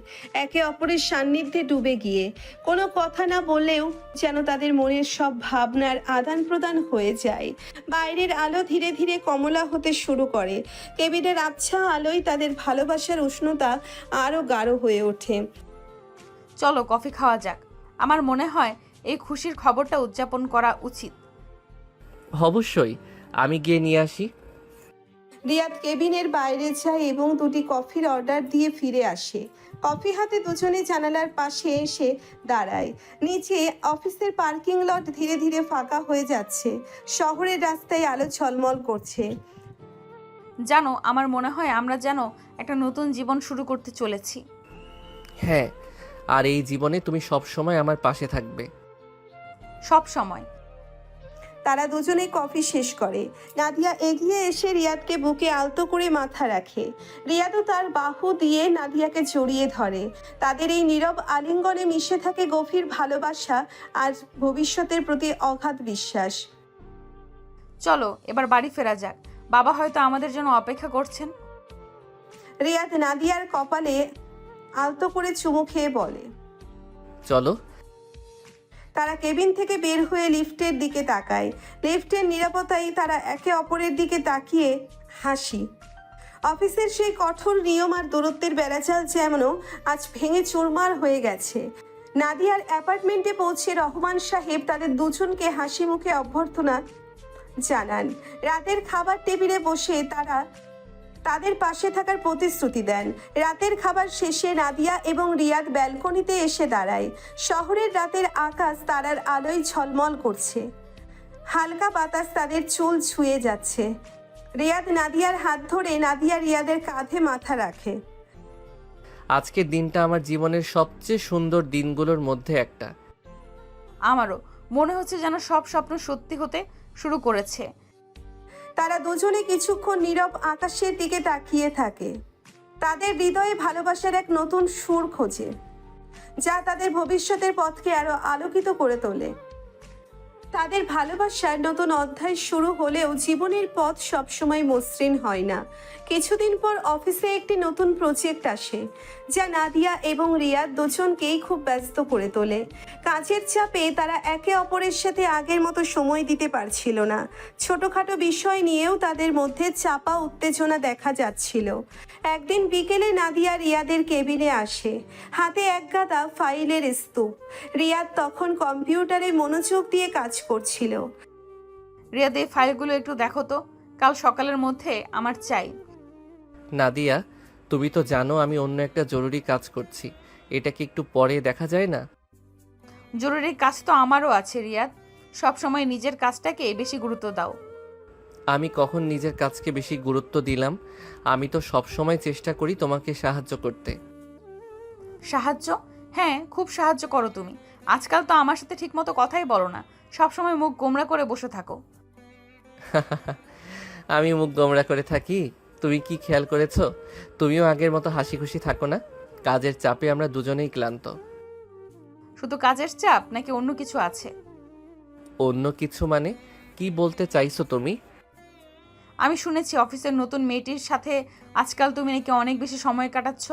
একে অপরের সান্নিধ্যে ডুবে গিয়ে। কোনো কথা না বললেও যেন তাদের মনের সব ভাবনার আদান প্রদান হয়ে যায়। বাইরের আলো ধীরে ধীরে কমলা হতে শুরু করে। কেবিনের আবছা আলোয় তাদের ভালোবাসার উষ্ণতা আরও গাঢ় হয়ে ওঠে। চলো কফি খাওয়া যাক। আমার মনে হয় এই খুশির খবরটা উদযাপন করা উচিত। অবশ্যই, আমি গিয়ে নিয়ে আসি। রিয়াদ কেবিনের বাইরে যায় এবং দুটি কফির অর্ডার দিয়ে ফিরে আসে। কফি হাতে দুজনে জানালার পাশে এসে দাঁড়ায়। নিচে অফিসের পার্কিং লট ধীরে ধীরে ফাঁকা হয়ে যাচ্ছে। শহরের রাস্তায় আলো ঝলমল করছে। জানো, আমার মনে হয় আমরা যেন একটা নতুন জীবন শুরু করতে চলেছি। হ্যাঁ, আর এই জীবনে তুমি সব সময় আমার পাশে থাকবে। সব সময়। তারা দুজনেই কফি শেষ করে। নাদিয়া এগিয়ে এসে রিয়াদকে বুকে আলতো করে মাথা রাখে। রিয়াদও তার বাহু দিয়ে নাদিয়াকে জড়িয়ে ধরে। তাদের এই নীরব আলিঙ্গনে মিশে থাকে গভীর ভালোবাসা আর ভবিষ্যতের প্রতি অগাধ বিশ্বাস। চলো এবার বাড়ি ফেরা যাক, বাবা হয়তো আমাদের জন্য অপেক্ষা করছেন। রিয়াদ নাদিয়ার কপালে আলতো করে চুমু খেয়ে বলে, চলো। তারা কেবিন থেকে বের হয়ে লিফটের দিকে তাকায়। লিফটের নিরাপত্তায় তারা একে অপরের দিকে তাকিয়ে হাসি অফিসের সেই কঠোর নিয়ম আর দূরত্বের বেড়াচাল যেমন আজ ভেঙে চুরমার হয়ে গেছে। নাদিয়ার অ্যাপার্টমেন্টে পৌঁছে রহমান সাহেব তাদের দুজনকে হাসি মুখে অভ্যর্থনা জানান। রাতের খাবার টেবিলে বসে তারা তাদের পাশে থাকার প্রতিশ্রুতি দেন। রাতের খাবার শেষে নাদিয়া এবং রিয়াদ ব্যালকনিতে এসে দাঁড়ায়। শহরের রাতের আকাশ তারার আলোয় ঝলমল করছে, হালকা বাতাস তাদের চুল ছুঁয়ে যাচ্ছে। রিয়াদ নাদিয়ার হাত ধরে নাদিয়া রিয়াদের কাঁধে মাথা রাখে। আজকের দিনটা আমার জীবনের সবচেয়ে সুন্দর দিনগুলোর মধ্যে একটা। আমারও মনে হচ্ছে যেন সব স্বপ্ন সত্যি হতে শুরু করেছে। তারা দুজনে কিছুক্ষণ নীরব আকাশের দিকে তাকিয়ে থাকে। তাদের হৃদয়ে ভালোবাসার এক নতুন সুর খোঁজে, যা তাদের ভবিষ্যতের পথকে আরো আলোকিত করে তোলে। তাদের ভালোবাসার নতুন অধ্যায় শুরু হলেও জীবনের পথ সবসময় মসৃণ হয় না। কিছুদিন পর অফিসে একটি নতুন প্রজেক্ট আসে, যা নাদিয়া এবং রিয়াদ দুজনকেই খুব ব্যস্ত করে তোলে। কাজের চাপে তারা একে অপরের সাথে আগের মতো সময় দিতে পারছিল না। ছোটখাটো বিষয় নিয়েও তাদের মধ্যে চাপা উত্তেজনা দেখা যাচ্ছিল। একদিন বিকেলে নাদিয়া রিয়াদের কেবিনে আসে, হাতে এক গাদা ফাইলের স্তূপ। রিয়াদ তখন কম্পিউটারে মনোযোগ দিয়ে কাজ করছিল। রিয়াদ, এই ফাইলগুলো একটু দেখো তো, কাল সকালের মধ্যে আমার চাই। নাদিয়া, তুমি তো জানো আমি অন্য একটা জরুরি কাজ করছি, এটা কি একটু পরে দেখা যায় না? জরুরি কাজ তো আমারও আছে রিয়াদ, সব সময় নিজের কাজটাকে বেশি গুরুত্ব দাও। আমি কখন নিজের কাজকে বেশি গুরুত্ব দিলাম? আমি তো সব সময় চেষ্টা করি তোমাকে সাহায্য করতে। সাহায্য? হ্যাঁ, খুব সাহায্য করো তুমি। আজকাল তো আমার সাথে ঠিকমতো কথাই বলো না, সব সময় মুখ গোমড়া করে বসে থাকো। আমি মুখ গোমড়া করে থাকি? তুমি কি খেয়াল করেছো তুমিও আগের মতো হাসি খুশি থাকো না? কাজের চাপে আমরা দুজনেই ক্লান্ত। শুধু কাজের চাপ নাকি অন্য কিছু আছে? অন্য কিছু মানে কি বলতে চাইছো তুমি? আমি শুনেছি অফিসের নতুন মেয়েটির সাথে আজকাল তুমি নাকি অনেক বেশি সময় কাটাচ্ছ,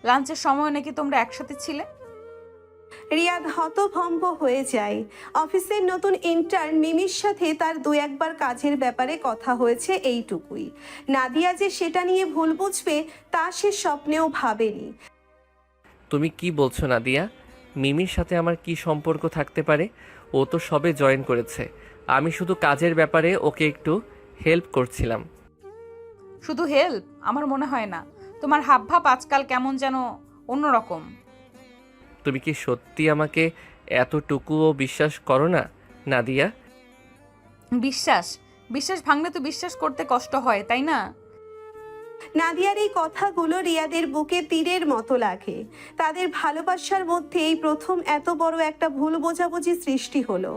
লাঞ্চের সময় নাকি তোমরা একসাথে ছিলে। রিয়াদ হতভম্ব হয়ে যায়। অফিসের নতুন ইন্টার্ন মিমির সাথে তার দু একবার কাজের ব্যাপারে কথা হয়েছে, এইটুকুই। নাদিয়া যে সেটা নিয়ে ভুল বুঝবে তা সে স্বপ্নেও ভাবেনি। তুমি কি বলছো নাদিয়া? মিমির সাথে আমার কি সম্পর্ক থাকতে পারে? ও তো সবে জয়েন করেছে, আমি শুধু কাজের ব্যাপারে ওকে একটু হেল্প করছিলাম। শুধু হেল্প? আমার মনে হয় না, তোমার হাবভাব আজকাল কেমন যেন অন্যরকম। তুমি কি সত্যি আমাকে এতটুকুও বিশ্বাস করো না নাদিয়া? বিশ্বাস? বিশ্বাস ভাঙলে তো বিশ্বাস করতে কষ্ট হয়, তাই না? নাদিয়ার এই কথাগুলো রিয়াদের বুকে তীরের মতো লাগে। তাদের ভালোবাসার মধ্যে এই প্রথম এত বড় একটা ভুল বোঝাবুঝি সৃষ্টি হলো।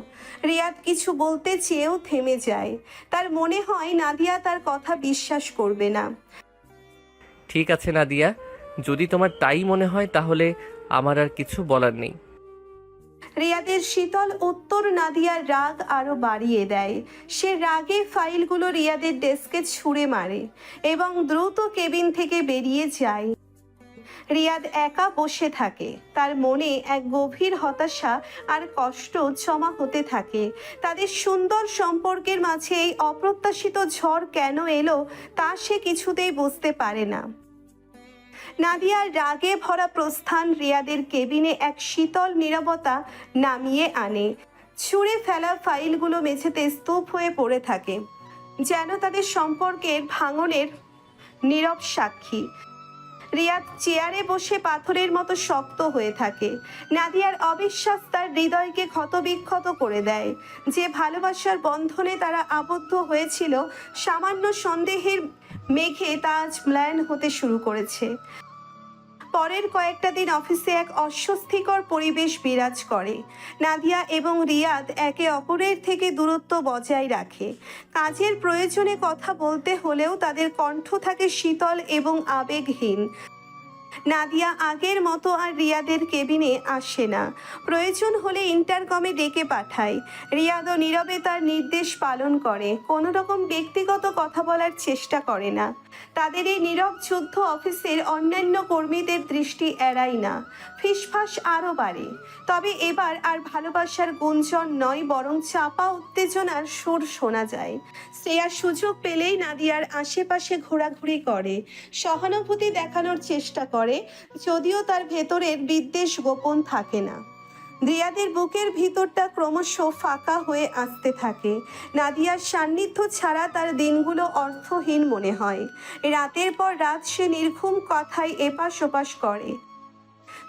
রিয়াদ কিছু বলতে চেয়েও থেমে যায়। তার মনে হয় নাদিয়া তার কথা বিশ্বাস করবে না। ঠিক আছে নাদিয়া, যদি তোমার তাই মনে হয় তাহলে আমার আর কিছু বলার নেই। রিয়াদের শীতল উত্তর নাদিয়ার রাগ আরো বাড়িয়ে দেয়। সে রাগে ফাইলগুলো রিয়াদের ডেস্কে ছুঁড়ে মারে এবং দ্রুত কেবিন থেকে বেরিয়ে যায়। রিয়াদ একা বসে থাকে, তার মনে এক গভীর হতাশা আর কষ্ট জমা হতে থাকে। তাদের সুন্দর সম্পর্কের মাঝে এই অপ্রত্যাশিত ঝড় কেন এলো তা সে কিছুতেই বুঝতে পারে না। নাদিয়ার রাগে ভরা প্রস্থান রিয়াদের কেবিনে এক শীতল নীরবতা নামিয়ে আনে। ছুঁড়ে ফেলা ফাইলগুলো মেঝেতে স্তূপ হয়ে পড়ে থাকে, যেন তাদের সম্পর্কের ভাঙনের নীরব সাক্ষী। রিয়াদ চেয়ারে বসে পাথরের মতো শক্ত হয়ে থাকে। নাদিয়ার অবিশ্বাস তার হৃদয়কে ক্ষতবিক্ষত করে দেয়। যে ভালোবাসার বন্ধনে তারা আবদ্ধ হয়েছিল, সামান্য সন্দেহের মেঘে তা আজ ম্লান হতে শুরু করেছে। পরের কয়েকটা দিন অফিসে এক অস্বস্তিকর পরিবেশ বিরাজ করে। নাদিয়া এবং রিয়াদ একে অপরের থেকে দূরত্ব বজায় রাখে। কাজের প্রয়োজনে কথা বলতে হলেও তাদের কণ্ঠ থাকে শীতল এবং আবেগহীন। নাদিয়া আগের মতো আর রিয়াদের কেবিনে আসে না, প্রয়োজন হলে ইন্টারকমে ডেকে পাঠায়। রিয়াদও নীরবে তার নির্দেশ পালন করে, কোনো রকম ব্যক্তিগত কথা বলার চেষ্টা করে না। তাদের এই নীরব যুদ্ধ অফিসের অন্যান্য কর্মীদের দৃষ্টি এড়ায় না, ফিসফাস আরও বাড়ে। তবে এবার আর ভালোবাসার গুঞ্জন নয়, বরং চাপা উত্তেজনার সুর শোনা যায়। শ্রেয়া সুযোগ পেলেই নাদিয়ার আশেপাশে ঘোরাঘুরি করে, সহানুভূতি দেখানোর চেষ্টা করে, যদিও তার ভেতরের বিদ্বেষ গোপন থাকে না। রিয়াদের বুকের ভিতরটা ক্রমশ ফাঁকা হয়ে আসতে থাকে। নাদিয়ার সান্নিধ্য ছাড়া তার দিনগুলো অর্থহীন মনে হয়। রাতের পর রাত সে নির্ঘুম কথায় এপাশ ওপাশ করে।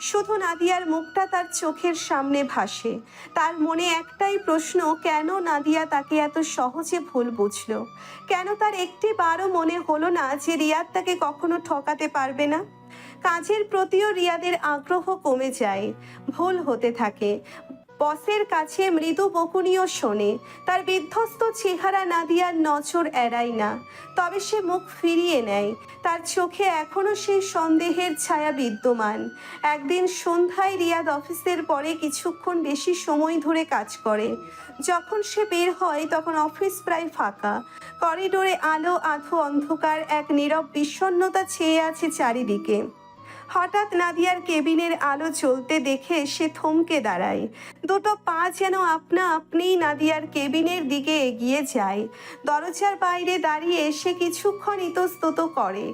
শুধু নাদিয়ার মুখটা তার চোখের সামনে ভাসে। তার মনে একটাই প্রশ্ন, কেন নাদিয়া তাকে এত সহজে ভুল বুঝলো? কেন তার একটি বারও মনে হলো না যে রিয়াদ তাকে কখনো ঠকাতে পারবে না? কাজের প্রতিও রিয়াদের আগ্রহ কমে যায়, ভুল হতে থাকে। বসের কাছে মৃদু বকুনিও শোনে। তার বিধ্বস্ত চেহারা নাদিয়ার নজর এড়ায় না, তবে সে মুখ ফিরিয়ে নেয়। তার চোখে এখনো সেই সন্দেহের ছায়া বিদ্যমান। একদিন সন্ধ্যায় রিয়াদ অফিসের পরে কিছুক্ষণ বেশি সময় ধরে কাজ করে। যখন সে বের হয় তখন অফিস প্রায় ফাঁকা। করিডোরে আলো আধো অন্ধকার, এক নীরব বিষণ্ণতা ছেয়ে আছে চারিদিকে। হঠাৎ নাদিয়ার কেবিনের আলো জ্বলতে দেখে সে থমকে দাঁড়ায়। দুটো পা যেন আপনা আপনিই নাদিয়ার কেবিনের দিকে এগিয়ে যায়। দরজার বাইরে দাঁড়িয়ে সে কিছুক্ষণ ইতস্তত করে।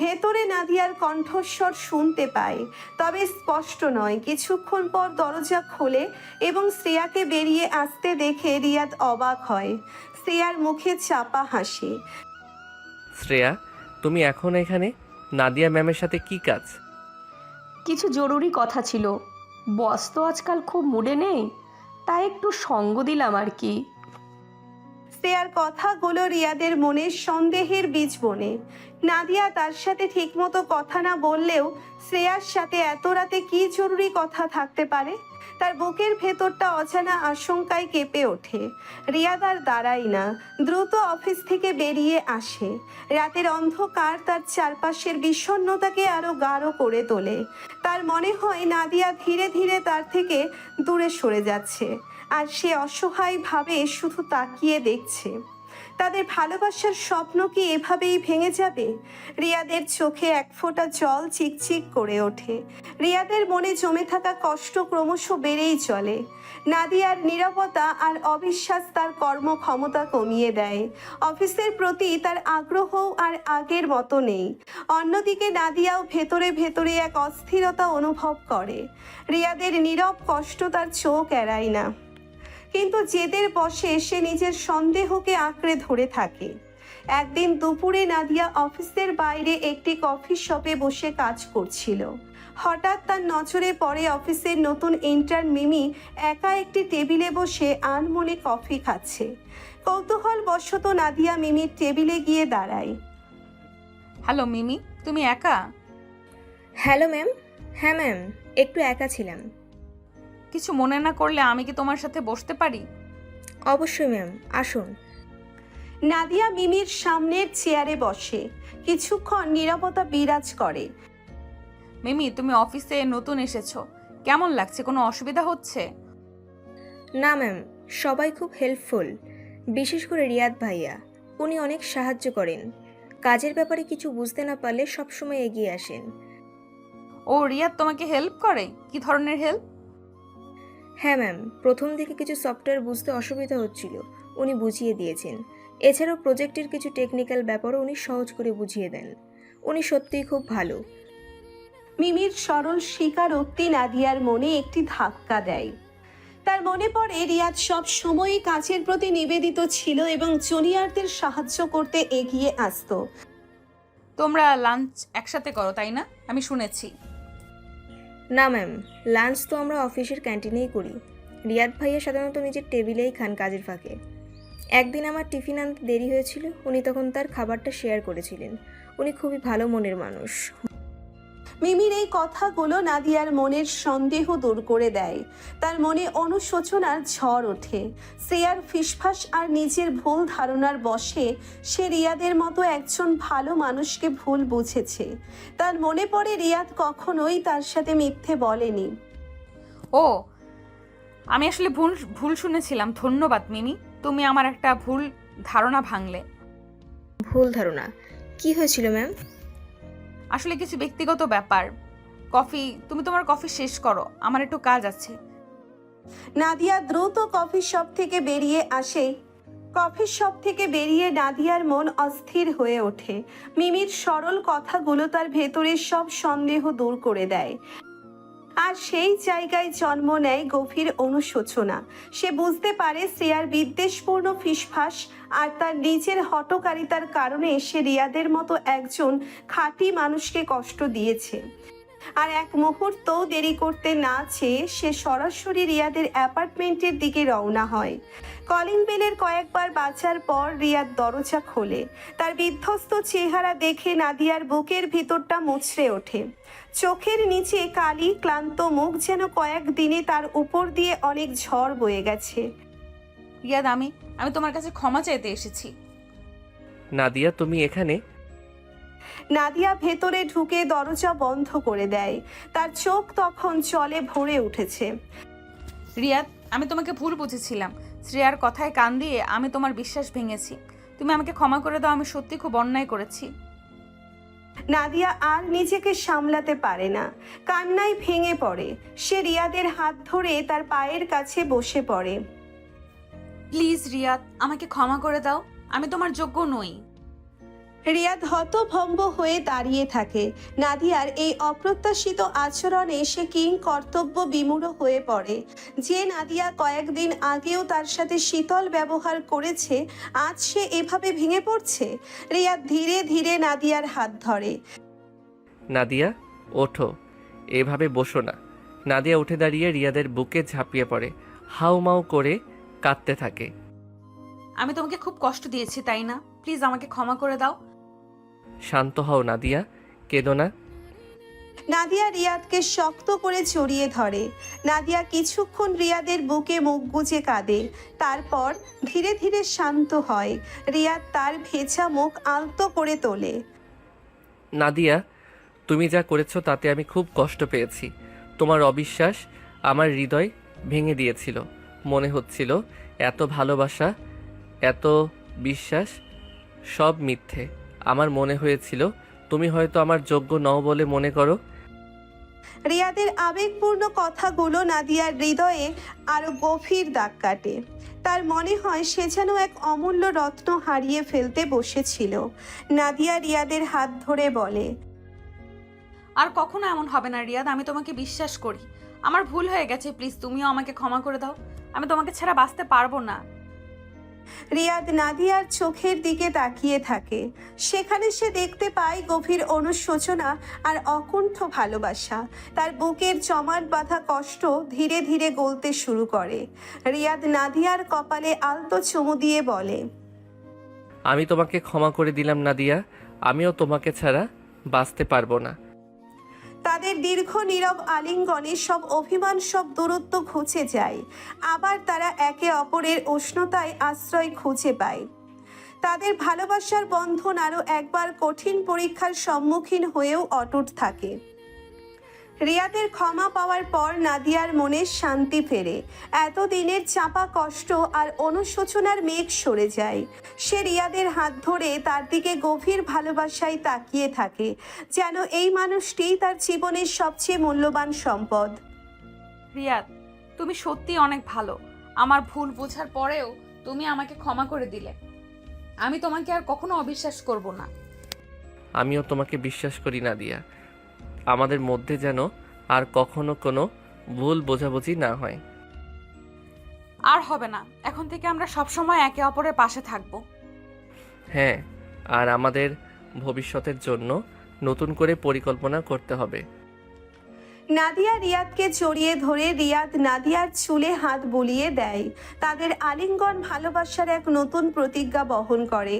ভেতরে নাদিয়ার কণ্ঠস্বর শুনতে পায়, তবে স্পষ্ট নয়। কিছুক্ষণ পর দরজা খোলে এবং শ্রেয়াকে বেরিয়ে আসতে দেখে রিয়াদ অবাক হয়। শ্রেয়ার মুখে চাপা হাসি। শ্রেয়া, তুমি এখন এখানে? নাদিয়া ম্যামের সাথে কি কাজ? কিছু জরুরি কথা ছিল। বস তো আজকাল খুব মুডে নেই, তাই একটু সঙ্গ দিলাম আর কি। শ্রেয়ার কথাগুলো রিয়াদের মনে সন্দেহের বীজ বনে। নাদিয়া তার সাথে ঠিকমতো কথা না বললেও শ্রেয়ার সাথে এত রাতে কি জরুরি কথা থাকতে পারে? তার বুকের ভেতরটা অজানা আশঙ্কায় কেঁপে ওঠে। রিয়াদ আর দাঁড়ায় না, দ্রুত অফিস থেকে বেরিয়ে আসে। রাতের অন্ধকার তার চারপাশের বিষণ্ণতাকে আরো গাঢ় করে তোলে। তার মনে হয় নাদিয়া ধীরে ধীরে তার থেকে দূরে সরে যাচ্ছে, আর সে অসহায়ভাবে শুধু তাকিয়ে দেখছে। তাদের ভালোবাসার স্বপ্ন কি এভাবেই ভেঙে যাবে? রিয়াদের চোখে এক ফোঁটা জল চিকচিক করে ওঠে। রিয়াদের মনে জমে থাকা কষ্ট ক্রমশ বেড়েই চলে। নাদিয়ার নীরবতা আর অবিশ্বাস তার কর্মক্ষমতা কমিয়ে দেয়। অফিসের প্রতি তার আগ্রহও আর আগের মতো নেই। অন্যদিকে নাদিয়াও ভেতরে ভেতরে এক অস্থিরতা অনুভব করে। রিয়াদের নীরব কষ্ট তার চোখ এড়ায় না, কিন্তু জেদের বশে সে নিজের সন্দেহকে আঁকড়ে ধরে থাকে। একদিন দুপুরে নাদিয়া অফিসের বাইরে একটি কফি শপে বসে কাজ করছিল। হঠাৎ তার নজরে পড়ে অফিসের নতুন ইন্টার্ন মিমি একা একটি টেবিলে বসে আনমনে কফি খাচ্ছে। কৌতূহলবশত নাদিয়া মিমির টেবিলে গিয়ে দাঁড়ায়। হ্যালো মিমি, তুমি একা? Hello ma'am. হ্যাঁ ম্যাম, একটু একা ছিলাম। কিছু মনে না করলে আমি কি তোমার সাথে বসতে পারি? অবশ্যই ম্যাম, আসুন। নাদিয়া মিমির সামনের চেয়ারে বসে। কিছুক্ষণ নীরবতা বিরাজ করে। মিমি, তুমি অফিসে নতুন এসেছো, কেমন লাগছে? কোনো অসুবিধা হচ্ছে? না ম্যাম, সবাই খুব হেল্পফুল, বিশেষ করে রিয়াদ ভাইয়া। উনি অনেক সাহায্য করেন। কাজের ব্যাপারে কিছু বুঝতে না পারলে সবসময় এগিয়ে আসেন। ও, রিয়াদ তোমাকে হেল্প করে? কি ধরনের হেল্প? হ্যাঁ ম্যাম, প্রথম দিকে কিছু সফটওয়্যার বুঝতে অসুবিধা হচ্ছিল, উনি বুঝিয়ে দিয়েছেন। এছাড়াও প্রজেক্টের কিছু টেকনিক্যাল ব্যাপারও উনি সহজ করে বুঝিয়ে দেন। উনি সত্যিই খুব ভালো। মিমির সরল স্বীকারোক্তি নাদিয়ার মনে একটি ধাক্কা দেয়। তার মনে পড়ে রিয়াদ সব সময়ই কাজের প্রতি নিবেদিত ছিল এবং জুনিয়রদের সাহায্য করতে এগিয়ে আসতো। তোমরা লাঞ্চ একসাথে করো, তাই না? আমি শুনেছি। না ম্যাম, লাঞ্চ তো আমরা অফিসের ক্যান্টিনেই করি। রিয়াদ ভাইয়া সাধারণত নিজের টেবিলেই খান কাজের ফাঁকে। একদিন আমার টিফিন আনতে দেরি হয়েছিল, উনি তখন তার খাবারটা শেয়ার করেছিলেন। উনি খুবই ভালো মনের মানুষ। মিমির এই কথাগুলো নাদিয়ার মনের সন্দেহ দূর করে দেয়। তার মনে অনুশোচনার ঝড় ওঠে। শ্রেয়ার ফিসফাস আর নিজের ভুল ধারণার বশে সে রিয়াদের মতো একজন ভালো মানুষকে ভুল বুঝেছে। তার মনে পড়ে রিয়াদ কখনোই তার সাথে মিথ্যে বলেনি। ও, আমি আসলে ভুল ভুল শুনেছিলাম। ধন্যবাদ মিমি, তুমি আমার একটা ভুল ধারণা ভাঙলে। ভুল ধারণা? কি হয়েছিল ম্যাম? আসলে কিছু ব্যক্তিগত ব্যাপার। তুমি তোমার কফি শেষ করো, আমার একটু কাজ আছে। নাদিয়া দ্রুত কফি শপ থেকে বেরিয়ে আসে। কফি শপ থেকে বেরিয়ে নাদিয়ার মন অস্থির হয়ে ওঠে। মিমির সরল কথাগুলো তার ভেতরের সব সন্দেহ দূর করে দেয়। আর সেই জায়গায় জন্ম নেয় গভীর অনুশোচনা। সে বুঝতে পারে শ্রেয়ার বিদ্বেষপূর্ণ ফিসফাস আর তার নিজের হঠকারিতার কারণে সে রিয়াদের মতো একজন খাঁটি মানুষকে কষ্ট দিয়েছে। আর এক মুহূর্তও দেরি করতে না চেয়ে সে সরাসরি রিয়াদের অ্যাপার্টমেন্টের দিকে রওনা হয়। কলিং বেলের কয়েকবার বাজার পর রিয়াদ দরজা খোলে। তার বিধ্বস্ত চেহারা দেখে নাদিয়ার বুকের ভিতরটা মুচড়ে ওঠে। চোখের নিচে কালি ক্লান্ত মুখ, যেন কয়েকদিনে তার উপর দিয়ে অনেক ঝড় বয়ে গেছে। রিয়াদ, আমি তোমার কাছে ক্ষমা চাইতে এসেছি। নাদিয়া, তুমি এখানে? নাদিয়া ভেতরে ঢুকে দরজা বন্ধ করে দেয়। তার চোখ তখন জলে ভরে উঠেছে। রিয়াদ, আমি তোমাকে ভুল বুঝেছিলাম। শ্রেয়ার কথায় কান দিয়ে আমি তোমার বিশ্বাস ভেঙেছি। তুমি আমাকে ক্ষমা করে দাও, আমি সত্যি খুব অন্যায় করেছি। নাদিয়া আর নিজেকে সামলাতে পারে না, কান্নায় ভেঙে পড়ে। সে রিয়াদের হাত ধরে তার পায়ের কাছে বসে পড়ে। প্লিজ রিয়াদ, আমাকে ক্ষমা করে দাও, আমি তোমার যোগ্য নই। রিয়াদ হতভম্ব হয়ে দাঁড়িয়ে থাকে। নাদিয়ার এই অপ্রত্যাশিত আচরণে সে কিং কর্তব্য বিমূঢ় হয়ে পড়ে। যে নাদিয়া কয়েকদিন আগেও তার সাথে শীতল ব্যবহার করেছে, আজ সে এভাবে ভেঙে পড়ছে। রিয়াদ ধীরে ধীরে নাদিয়ার হাত ধরে। নাদিয়া, ওঠো, এভাবে বসো না। নাদিয়া উঠে দাঁড়িয়ে রিয়াদের বুকে ঝাঁপিয়ে পড়ে, হাউমাউ করে কাঁদতে থাকে। আমি তোমাকে খুব কষ্ট দিয়েছি, তাই না? প্লিজ আমাকে ক্ষমা করে দাও। শান্ত হও নাদিয়া, কেঁদো না। নাদিয়া রিয়াদকে শক্ত করে জড়িয়ে ধরে। নাদিয়া কিছুক্ষণ রিয়াদের বুকে মুখ গুজে কাঁদে, তারপর ধীরে ধীরে শান্ত হয়। রিয়াদ তার ভেজা মুখ আলতো করে তোলে। নাদিয়া, তুমি যা করেছো তাতে আমি খুব কষ্ট পেয়েছি। তোমার অবিশ্বাস আমার হৃদয় ভেঙে দিয়েছিল। মনে হচ্ছিল এত ভালোবাসা, এত বিশ্বাস সব মিথ্যে। আমার মনে হয়েছিল তুমি হয়তো আমার যোগ্য নও বলে মনে করো। রিয়াদের আবেগপূর্ণ কথাগুলো নাদিয়ার হৃদয়ে আরো গভীর দাগ কাটে। তার মনে হয় সে যেন এক অমূল্য রত্ন হারিয়ে ফেলতে বসেছিল। নাদিয়া রিয়াদের হাত ধরে বলে, আর কখনো এমন হবে না রিয়াদ, আমি তোমাকে বিশ্বাস করি। আমার ভুল হয়ে গেছে, প্লিজ তুমিও আমাকে ক্ষমা করে দাও। আমি তোমাকে ছাড়া বাঁচতে পারবো না। রিয়াদ নাদিয়ার চোখের দিকে তাকিয়ে থাকে। সেখানে সে দেখতে পায় গভীর অনুশোচনা আর অকুণ্ঠ ভালোবাসা। তার বুকের জমাট বাঁধা কষ্ট ধীরে ধীরে গলতে শুরু করে। রিয়াদ নাদিয়ার কপালে আলতো চুমু দিয়ে বলে, আমি তোমাকে ক্ষমা করে দিলাম নাদিয়া, আমিও তোমাকে ছাড়া বাঁচতে পারবো না। তাদের দীর্ঘ নীরব আলিঙ্গনে সব অভিমান, সব দূরত্ব ঘুচে যায়। আবার তারা একে অপরের উষ্ণতায় আশ্রয় খুঁজে পায়। তাদের ভালোবাসার বন্ধন আরও একবার কঠিন পরীক্ষার সম্মুখীন হয়েও অটুট থাকে। রিয়াদের ক্ষমা পাওয়ার পর নাদিয়ার মনে শান্তি ফেরে। এতদিনের চাপা কষ্ট আর অনুশোচনার মেঘ সরে যায়। সে রিয়াদের হাত ধরে তার দিকে গভীর ভালোবাসায় তাকিয়ে থাকে, যেন এই মানুষটি তার জীবনের সবচেয়ে মূল্যবান সম্পদ। রিয়াদ, তুমি সত্যি অনেক ভালো। আমার ভুল বোঝার পরেও তুমি আমাকে ক্ষমা করে দিলে। আমি তোমাকে আর কখনো অবিশ্বাস করব না। আমিও তোমাকে বিশ্বাস করি নাদিয়া। আমাদের মধ্যে যেন আর কখনো কোনো ভুল বোঝাবুঝি না হয়। আর হবে না, এখন থেকে আমরা সবসময় একে অপরের পাশে থাকবো। হ্যাঁ, আর আমাদের ভবিষ্যতের জন্য নতুন করে পরিকল্পনা করতে হবে। নাদিয়া রিয়াদকে জড়িয়ে ধরে রিয়াদ নাদিয়ার চুলে হাত বুলিয়ে দেয়। তাদের আলিঙ্গন ভালোবাসার এক নতুন প্রতিজ্ঞা বহন করে।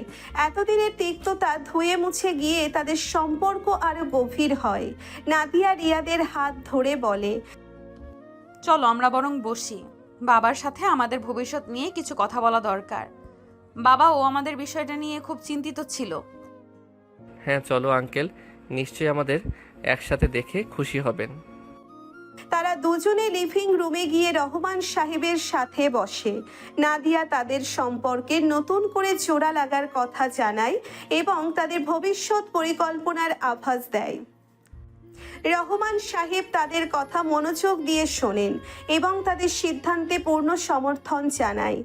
এতদিনের তিক্ততা ধুয়ে মুছে গিয়ে তাদের সম্পর্ক আরো গভীর হয়। নাদিয়া রিয়াদের হাত ধরে বলে, চলো আমরা বরং বসি, বাবার সাথে আমাদের ভবিষ্যৎ নিয়ে কিছু কথা বলা দরকার। বাবাও আমাদের বিষয়টা নিয়ে খুব চিন্তিত ছিল। হ্যাঁ চলো আঙ্কেল, নিশ্চয়ই আমাদের একসাথে দেখে খুশি হবেন। তারা দুজনে লিভিং রুমে গিয়ে রহমান সাহেবের সাথে বসে। নাদিয়া তাদের সম্পর্কে নতুন করে জোড়া লাগার কথা জানায় এবং তাদের ভবিষ্যৎ পরিকল্পনার আভাস দেয়। রহমান সাহেব তাদের কথা মনোযোগ দিয়ে শোনেন এবং তাদের সিদ্ধান্তে পূর্ণ সমর্থন জানায়।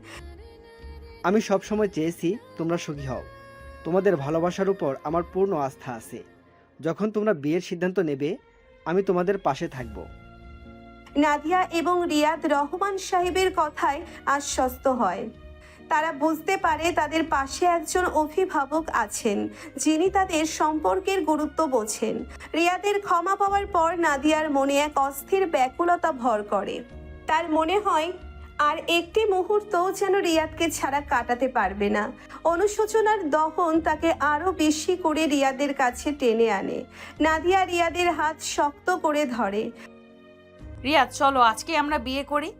আমি সবসময় চেয়েছি তোমরা সুখী হও। তোমাদের ভালোবাসার উপর আমার পূর্ণ আস্থা আছে। যখন তোমরা বিয়ের সিদ্ধান্ত নেবে, আমি তোমাদের পাশে থাকব। নাদিয়া এবং রিয়াদ রহমান সাহেবের কথায় আশ্বস্ত হয়। তারা বুঝতে পারে তাদের পাশে একজন অভিভাবক আছেন যিনি তাদের সম্পর্কের গুরুত্ব বোঝেন। রিয়াদের ক্ষমা পাওয়ার পর নাদিয়ার মনে এক অস্থির ব্যাকুলতা ভর করে। তার মনে হয় আর একটি মুহূর্তও যেন রিয়াদকে ছাড়া কাটাতে পারবে না। অনুশোচনার দহন তাকে আরো বেশি করে রিয়াদের কাছে টেনে আনে। নাদিয়া রিয়াদের হাত শক্ত করে ধরে। রিয়াদ চলো আজকে আমরা বিয়ে করি।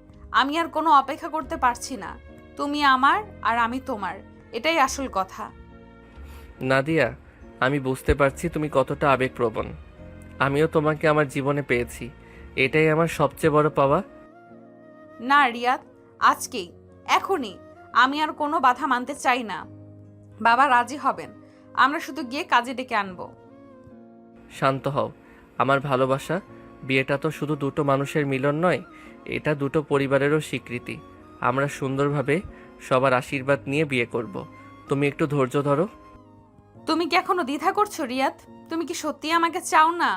আমি আর কোনো অপেক্ষা করতে পারছি না। তুমি আমার আর আমি তোমার, এটাই আসল কথা। নাদিয়া, আমি বুঝতে পারছি তুমি কতটা আবেগপ্রবণ। আমিও তোমাকে আমার জীবনে পেয়েছি, এটাই আমার সবচেয়ে বড় পাওয়া। না রিয়াদ, আজকেই, এখনই। আমি আর কোনো বাধা মানতে চাই না। বাবা রাজি হবেন, আমরা শুধু গিয়ে কাজে ডেকে আনবো। শান্ত হও আমার ভালোবাসা। বিয়েটা তো শুধু দুটো মানুষের মিলন নয়, এটা দুটো পরিবারেরও স্বীকৃতি। আমরা সুন্দরভাবে সবার আশীর্বাদ নিয়ে বিয়ে করব। তুমি একটু ধৈর্য ধরো। তুমি কি এখনো দ্বিধা করছো রিয়াদ? তুমি কি সত্যি আমাকে চাও না?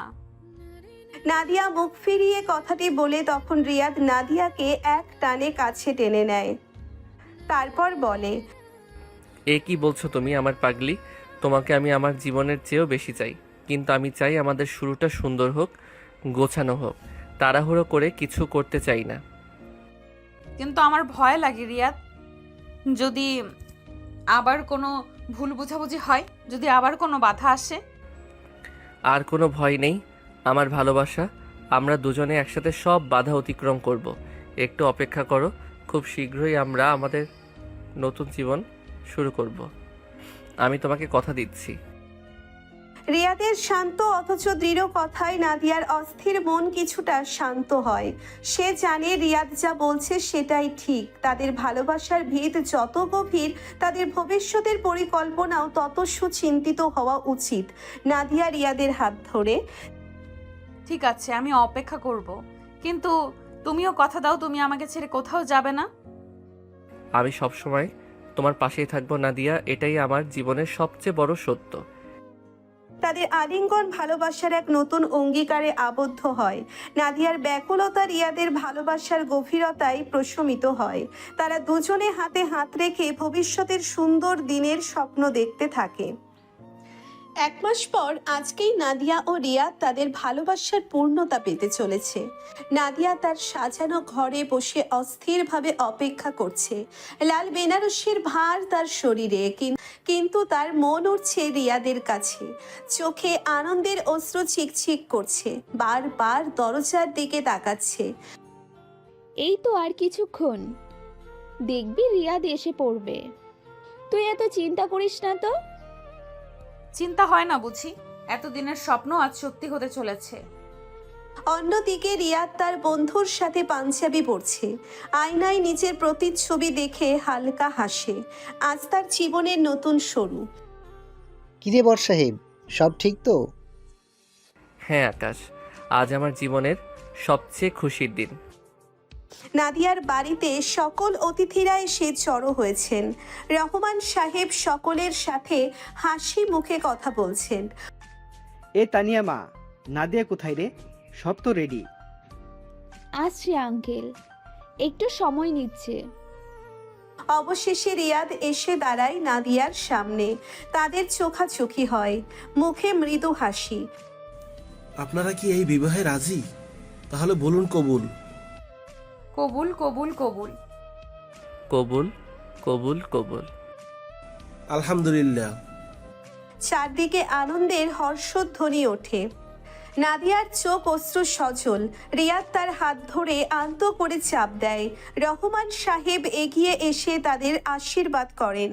নাদিয়া মুখ ফিরিয়ে কথাটি বলে তখন রিয়াদ নাদিয়াকে এক টানে কাছে টেনে নেয়। তারপর বলে, এ কি বলছো তুমি আমার পাগলি? তোমাকে আমি আমার জীবনের চেয়েও বেশি চাই, কিন্তু আমি চাই আমাদের শুরুটা সুন্দর হোক, গোছানো হোক। তাড়াহুড়ো করে কিছু করতে চাই না। কিন্তু আমার ভয় লাগে রিয়াদ, যদি আবার কোনো ভুল বোঝাবুঝি হয়, যদি আবার কোনো বাধা আসে। আর কোনো ভয় নেই, আমার ভালোবাসা। আমরা দুজনে একসাথে সব বাধা অতিক্রম করব। একটু অপেক্ষা করো, খুব শীঘ্রই আমরা আমাদের নতুন জীবন শুরু করব। আমি তোমাকে কথা দিচ্ছি। রিয়াদের শান্ত অথচ দৃঢ় কথায় নাদিয়ার অস্থির মন কিছুটা শান্ত হয়। সে জানে রিয়াদ যা বলছে সেটাই ঠিক। তাদের ভালোবাসার ভিত যত গভীর, তাদের ভবিষ্যতের পরিকল্পনাও তত সুচিন্তিত হওয়া উচিত। নাদিয়া রিয়াদের হাত ধরে, ঠিক আছে, আমি অপেক্ষা করব, কিন্তু তুমিও কথা দাও তুমি আমাকে ছেড়ে কোথাও যাবে না। আমি সবসময় তোমার পাশেই থাকবো নাদিয়া, এটাই আমার জীবনের সবচেয়ে বড় সত্য। তাদের আলিঙ্গন ভালোবাসার এক নতুন অঙ্গীকারে আবদ্ধ হয়। নাদিয়ার ব্যাকুলতা রিয়াদের ভালোবাসার গভীরতায় প্রশমিত হয়। তারা দুজনে হাতে হাত রেখে ভবিষ্যতের সুন্দর দিনের স্বপ্ন দেখতে থাকে। 1 মাস পর আজকেই নাদিয়া ও রিয়াদ তাদের ভালোবাসার পূর্ণতা পেতে চলেছে। নাদিয়া তার সাজানো ঘরে বসে অস্থিরভাবে অপেক্ষা করছে। লাল বেনারসির ভার তার শরীরে, কিন্তু তার মন উঠছে রিয়াদের কাছে। চোখে আনন্দের অশ্রু ছিকছিক করছে, বারবার দরজার দিকে তাকাচ্ছে। এই তো আর কিছুক্ষণ, দেখবি রিয়াদ এসে পড়বে। তুই এত চিন্তা করিস না তো। চিন্তা হয় না বুঝি? এতদিনের স্বপ্ন আজ সত্যি হতে চলেছে। অন্যদিকে রিয়াদ তার বন্ধুর সাথে পাঞ্জাবি পরছে। আয়নায় নিজের প্রতিচ্ছবি দেখে হালকা হাসে। আজ তার জীবনের নতুন শুরু। কিরে বর সাহেব, সব ঠিক তো? হ্যাঁ আকাশ, আজ আমার জীবনের সবচেয়ে খুশির দিন। নাদিয়ার বাড়িতে সকল অতিথিরা এসে জড়ো হয়েছেন। রহমান সাহেব সকলের সাথে হাসি মুখে কথা বলছেন। এ তানিয়া মা, নাদিয়া কোথায় রে? সব তো রেডি। আসছে আঙ্কেল, একটু সময় নিচ্ছে। অবশেষে রিয়াদ এসে দাঁড়ায় নাদিয়ার সামনে। তাদের চোখাচোখি হয়, মুখে মৃদু হাসি। আপনারা কি এই বিবাহে রাজি? তাহলে বলুন কবুল। কবুল কবুল কবুল। কবুল কবুল কবুল। আলহামদুলিল্লাহ। চারদিকে আনন্দের হর্ষধ্বনি ওঠে। নাদিয়ার চোখ অশ্রু সজল। রিয়াদ তার হাত ধরে আলতো করে চাপ দেয়। রহমান সাহেব এগিয়ে এসে তাদের আশীর্বাদ করেন।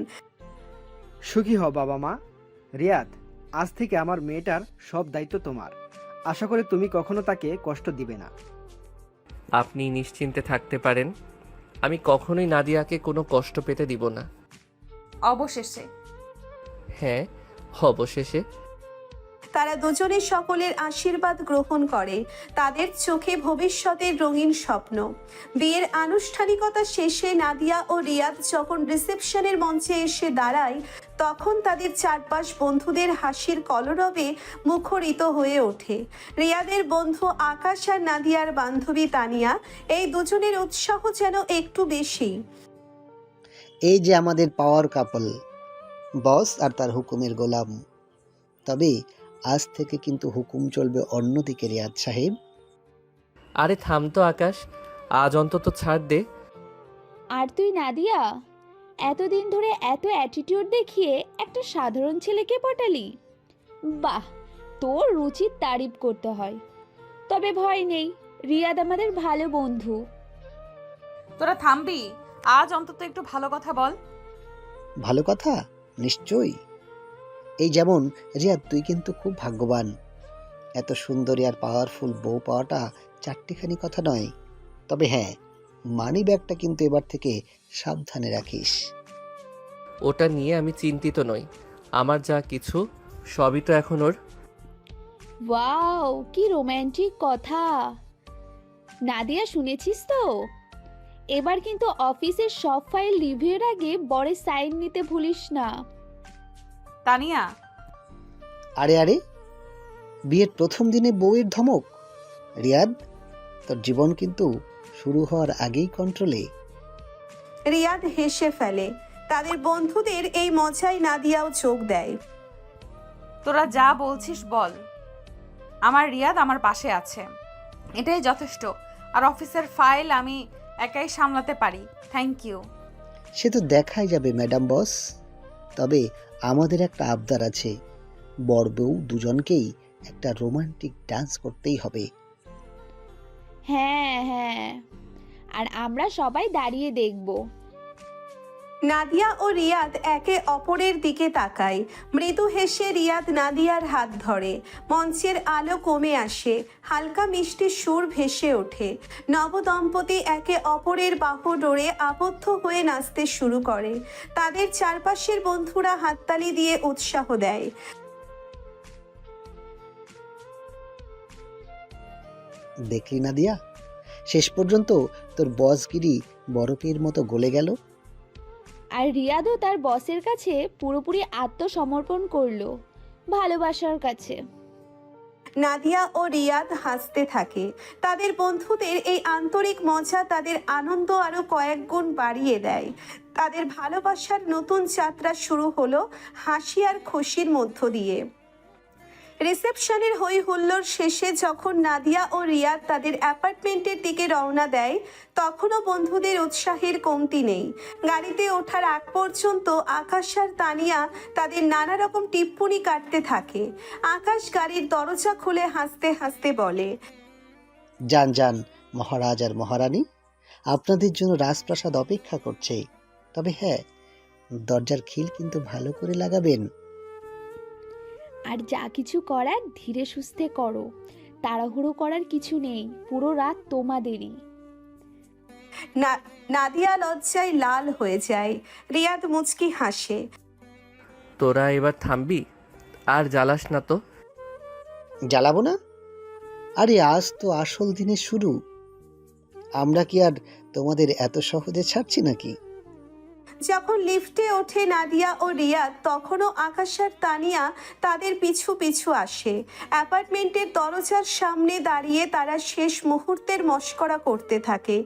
সুখী হও বাবা মা। রিয়াদ, আজ থেকে আমার মেয়েটার সব দায়িত্ব তোমার। আশা করি তুমি কখনো তাকে কষ্ট দিবে না। আপনি নিশ্চিন্তে থাকতে পারেন, আমি কখনোই নাদিয়াকে কোনো কষ্ট পেতে দিব না। অবশেষে। হ্যাঁ, অবশেষে। তারা দুজনে সকলের আশীর্বাদ গ্রহণ করে। তাদের চোখে ভবিষ্যতের রঙিন স্বপ্ন। বিয়ের আনুষ্ঠানিকতা শেষে নাদিয়া ও রিয়াদ যখন রিসেপশনের মঞ্চে এসে দাঁড়ায়, তখন তাদের চারপাশ বন্ধুদের হাসির কলরবে মুখরিত হয়ে ওঠে। রিয়াদের বন্ধু আকাশ আর নাদিয়ার বান্ধবী তানিয়া, এই দুজনের উৎসাহ যেন একটু বেশি। এই যে আমাদের পাওয়ার কাপল, বস আর তার হুকুমের গোলাম। তবে আজ থেকে কিন্তু হুকুম চলবে অন্যদিকে রিয়াদ সাহেব। আরে থাম তো আকাশ, আজ অন্তত ছাড় দে। আর তুই নাদিয়া, এতদিন ধরে এত অ্যাটিটিউড দেখিয়ে একটা সাধারণ ছেলেকে পটালি। বাহ, তোর রুচির তারিফ করতে হয়। তবে ভয় নেই, রিয়াদ আমাদের ভালো বন্ধু। তোরা থামবি? আজ অন্তত একটু ভালো কথা বল। ভালো কথা? নিশ্চয়ই। এই যেমন রিয়াদ, তুই কিন্তু খুব ভাগ্যবান। এত সুন্দরী আর পাওয়ারফুল বউ পাওয়াটা চারটিখানি কথা নয়। তবে হ্যাঁ, মানি ব্যাগটা কিন্তু এবার থেকে সাবধানে রাখিস। ওটা নিয়ে আমি চিন্তিত নই, আমার যা কিছু সবই তো এখন ওর। ওয়াও, কি রোমান্টিক কথা। নাদিয়া, শুনেছিস তো? এবার কিন্তু অফিসের সব ফাইল রিভিউর আগে বরের সাইন নিতে ভুলিস না। তানিয়া। আরে আরে, বিয়ের প্রথম দিনে বউয়ের ধমক! রিয়াদ, তোর জীবন কিন্তু শুরু হওয়ার আগেই কন্ট্রোলে। রিয়াদ হেসে ফেলে। তাদের বন্ধুদের এই মজায় নাদিয়াও চোখ দেয়। তোরা যা বলছিস বল, আমার রিয়াদ আমার পাশে আছে, এটাই যথেষ্ট। আর অফিসের ফাইল আমি একাই সামলাতে পারি। Thank you. সে তো দেখাই যাবে ম্যাডাম বস। তবে আমাদের একটা আবদার আছে, বর বউ দুজনকেই একটা রোমান্টিক ডান্স করতেই হবে। হ্যাঁ হ্যাঁ, আর আমরা সবাই দাঁড়িয়ে দেখব। নাদিয়া ও রিয়াদ একে অপরের দিকে তাকায়। মৃদু হেসে রিয়াদ নাদিয়ার হাত ধরে। মঞ্চের আলো কমে আসে, হালকা মিষ্টি সুর ভেসে ওঠে। নবদম্পতি একে অপরের বাহু ডোরে আবদ্ধ হয়ে নাচতে শুরু করে। তাদের চারপাশের বন্ধুরা হাততালি দিয়ে উৎসাহ দেয়। দেখলি নাদিয়া, শেষ পর্যন্ত তোর বসগিরি বরফের মতো গলে গেল। আর রিয়াদও তার বসের কাছে পুরোপুরি আত্মসমর্পণ করলো, ভালোবাসার কাছে। নাদিয়া ও রিয়াদ হাসতে থাকে। তাদের বন্ধুদের এই আন্তরিক মজা তাদের আনন্দ আরো কয়েক গুণ বাড়িয়ে দেয়। তাদের ভালোবাসার নতুন যাত্রা শুরু হলো হাসি আর খুশির মধ্য দিয়ে। রিসেপশনের হই হুল্লোড় শেষে যখন নাদিয়া ও রিয়াদ তাদের অ্যাপার্টমেন্টের দিকে রওনা দেয়, তখনও বন্ধুদের উৎসাহের কমতি নেই। গাড়িতে ওঠার আগ পর্যন্ত আকাশ আর তানিয়া তাদের নানা রকম টিপ্পনি কাটতে থাকে। আকাশ গাড়ির দরজা খুলে হাসতে হাসতে বলে, যান যান মহারাজ আর মহারানী, আপনাদের জন্য রাজপ্রাসাদ অপেক্ষা করছে। তবে হ্যাঁ, দরজার খিল কিন্তু ভালো করে লাগাবেন। আর যা কিছু করার ধীরে সুস্থে করো, তাড়াহুড়ো করার কিছু নেই, পুরো রাত তোমাদেরই। নাদিয়া লজ্জায় লাল হয়ে যায়। রিয়াদ মুচকি হাসে। তোরা এবার থামবি? আর জ্বালাস না তো। জ্বালাবো না? আরে আজ তো আসল দিনের শুরু। আমরা কি আর তোমাদের এত সহজে ছাড়ছি নাকি? যখন লিফটে ওঠে নাদিয়া ও রিয়াদ, তখনও আকাশ আর তানিয়া তাদের পিছু পিছু আসে। অ্যাপার্টমেন্টের দরজার সামনে দাঁড়িয়ে তারা শেষ মুহূর্তের মশকরা করতে থাকে।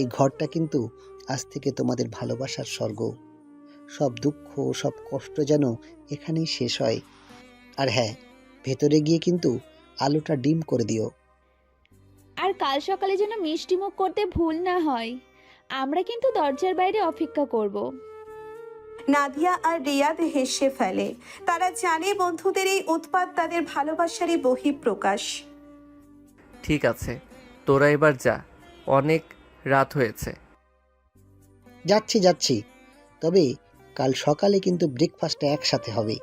এই ঘরটা কিন্তু আজ থেকে তোমাদের ভালোবাসার স্বর্গ। সব দুঃখ, সব কষ্ট যেন এখানেই শেষ হয়। আর হ্যাঁ, ভেতরে গিয়ে কিন্তু আলোটা ডিম করে দিও। আর কাল সকালে যেন মিষ্টিমুখ করতে ভুল না হয়। আমরা কিন্তু দরজার বাইরে অপেক্ষা করব। নাদিয়া আর রিয়াদ হেসে ফেলে। তারা জানে বন্ধুদের এই উৎপাত তাদের ভালোবাসারই বহিঃপ্রকাশ। ঠিক আছে, তোরা এবার যা, অনেক রাত হয়েছে। যাচ্ছি যাচ্ছি, তবে কাল সকালে কিন্তু ব্রেকফাস্টটা একসাথে হবে।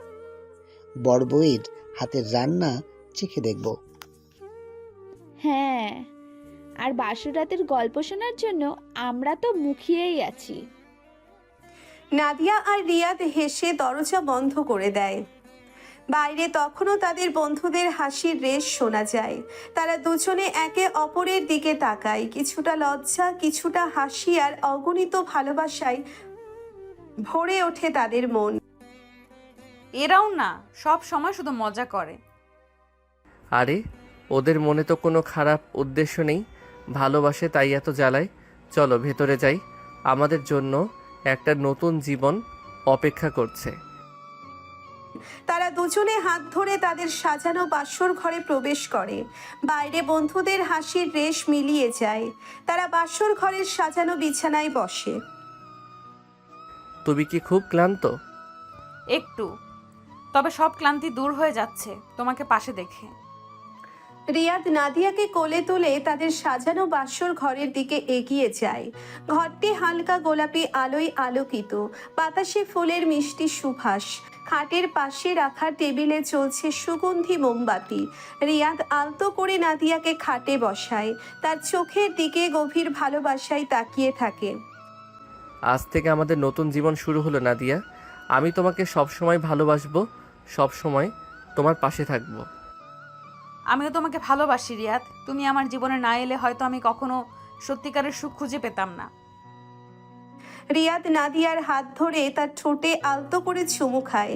বড় বউয়ের হাতের রান্না চেখে দেখব। হ্যাঁ, আর বাসর রাতের গল্প শোনার জন্য আমরা তো মুখিয়েই আছি। নাদিয়া আর রিয়াদ হেসে দরজা বন্ধ করে দেয়। বাইরে তখনও তাদের বন্ধুদের হাসির রেশ শোনা যায়। তারা দুজনে একে অপরের দিকে তাকায়, কিছুটা লজ্জা, কিছুটা হাসি আর অগণিত ভালোবাসায় ভরে ওঠে তাদের মন। এরাও না সব সময় শুধু মজা করে। আরে ওদের মনে তো কোনো খারাপ উদ্দেশ্য নেই, ভালোবাসে তাই এত জ্বালায়। চলো ভেতরে যাই, আমাদের জন্য একটা নতুন জীবন অপেক্ষা করছে। তারা দুজনে হাত ধরে তাদের সাজানো বাসর ঘরে প্রবেশ করে। বাইরে বন্ধুদের হাসির রেশ মিলিয়ে যায়। তারা বাসর ঘরের সাজানো বিছানায় বসে। তুমি কি খুব ক্লান্ত? একটু, তবে সব ক্লান্তি দূর হয়ে যাচ্ছে তোমাকে পাশে দেখে। রিয়াদ নাদিয়াকে কোলে তুলে তাদের সাজানো বাসর ঘরের দিকে এগিয়ে যায়। ঘরটি হালকা গোলাপি আলোয় আলোকিত, বাতাসে ফুলের মিষ্টি সুবাস। খাটের পাশে রাখা টেবিলে চলছে সুগন্ধি মোমবাতি। রিয়াদ আলতো করে নাদিয়াকে খাটে বসায়, তার চোখের দিকে গভীর ভালোবাসায় তাকিয়ে থাকে। আজ থেকে আমাদের নতুন জীবন শুরু হলো নাদিয়া। আমি তোমাকে সবসময় ভালোবাসবো, সবসময় তোমার পাশে থাকবো। আমিও তোমাকে ভালোবাসি রিয়াদ। তুমি আমার জীবনে না এলে হয়তো আমি কখনো সত্যিকারের সুখ খুঁজে পেতাম না। রিয়াদ নাদিয়ার হাত ধরে তার ঠোঁটে আলতো করে চুমু খায়।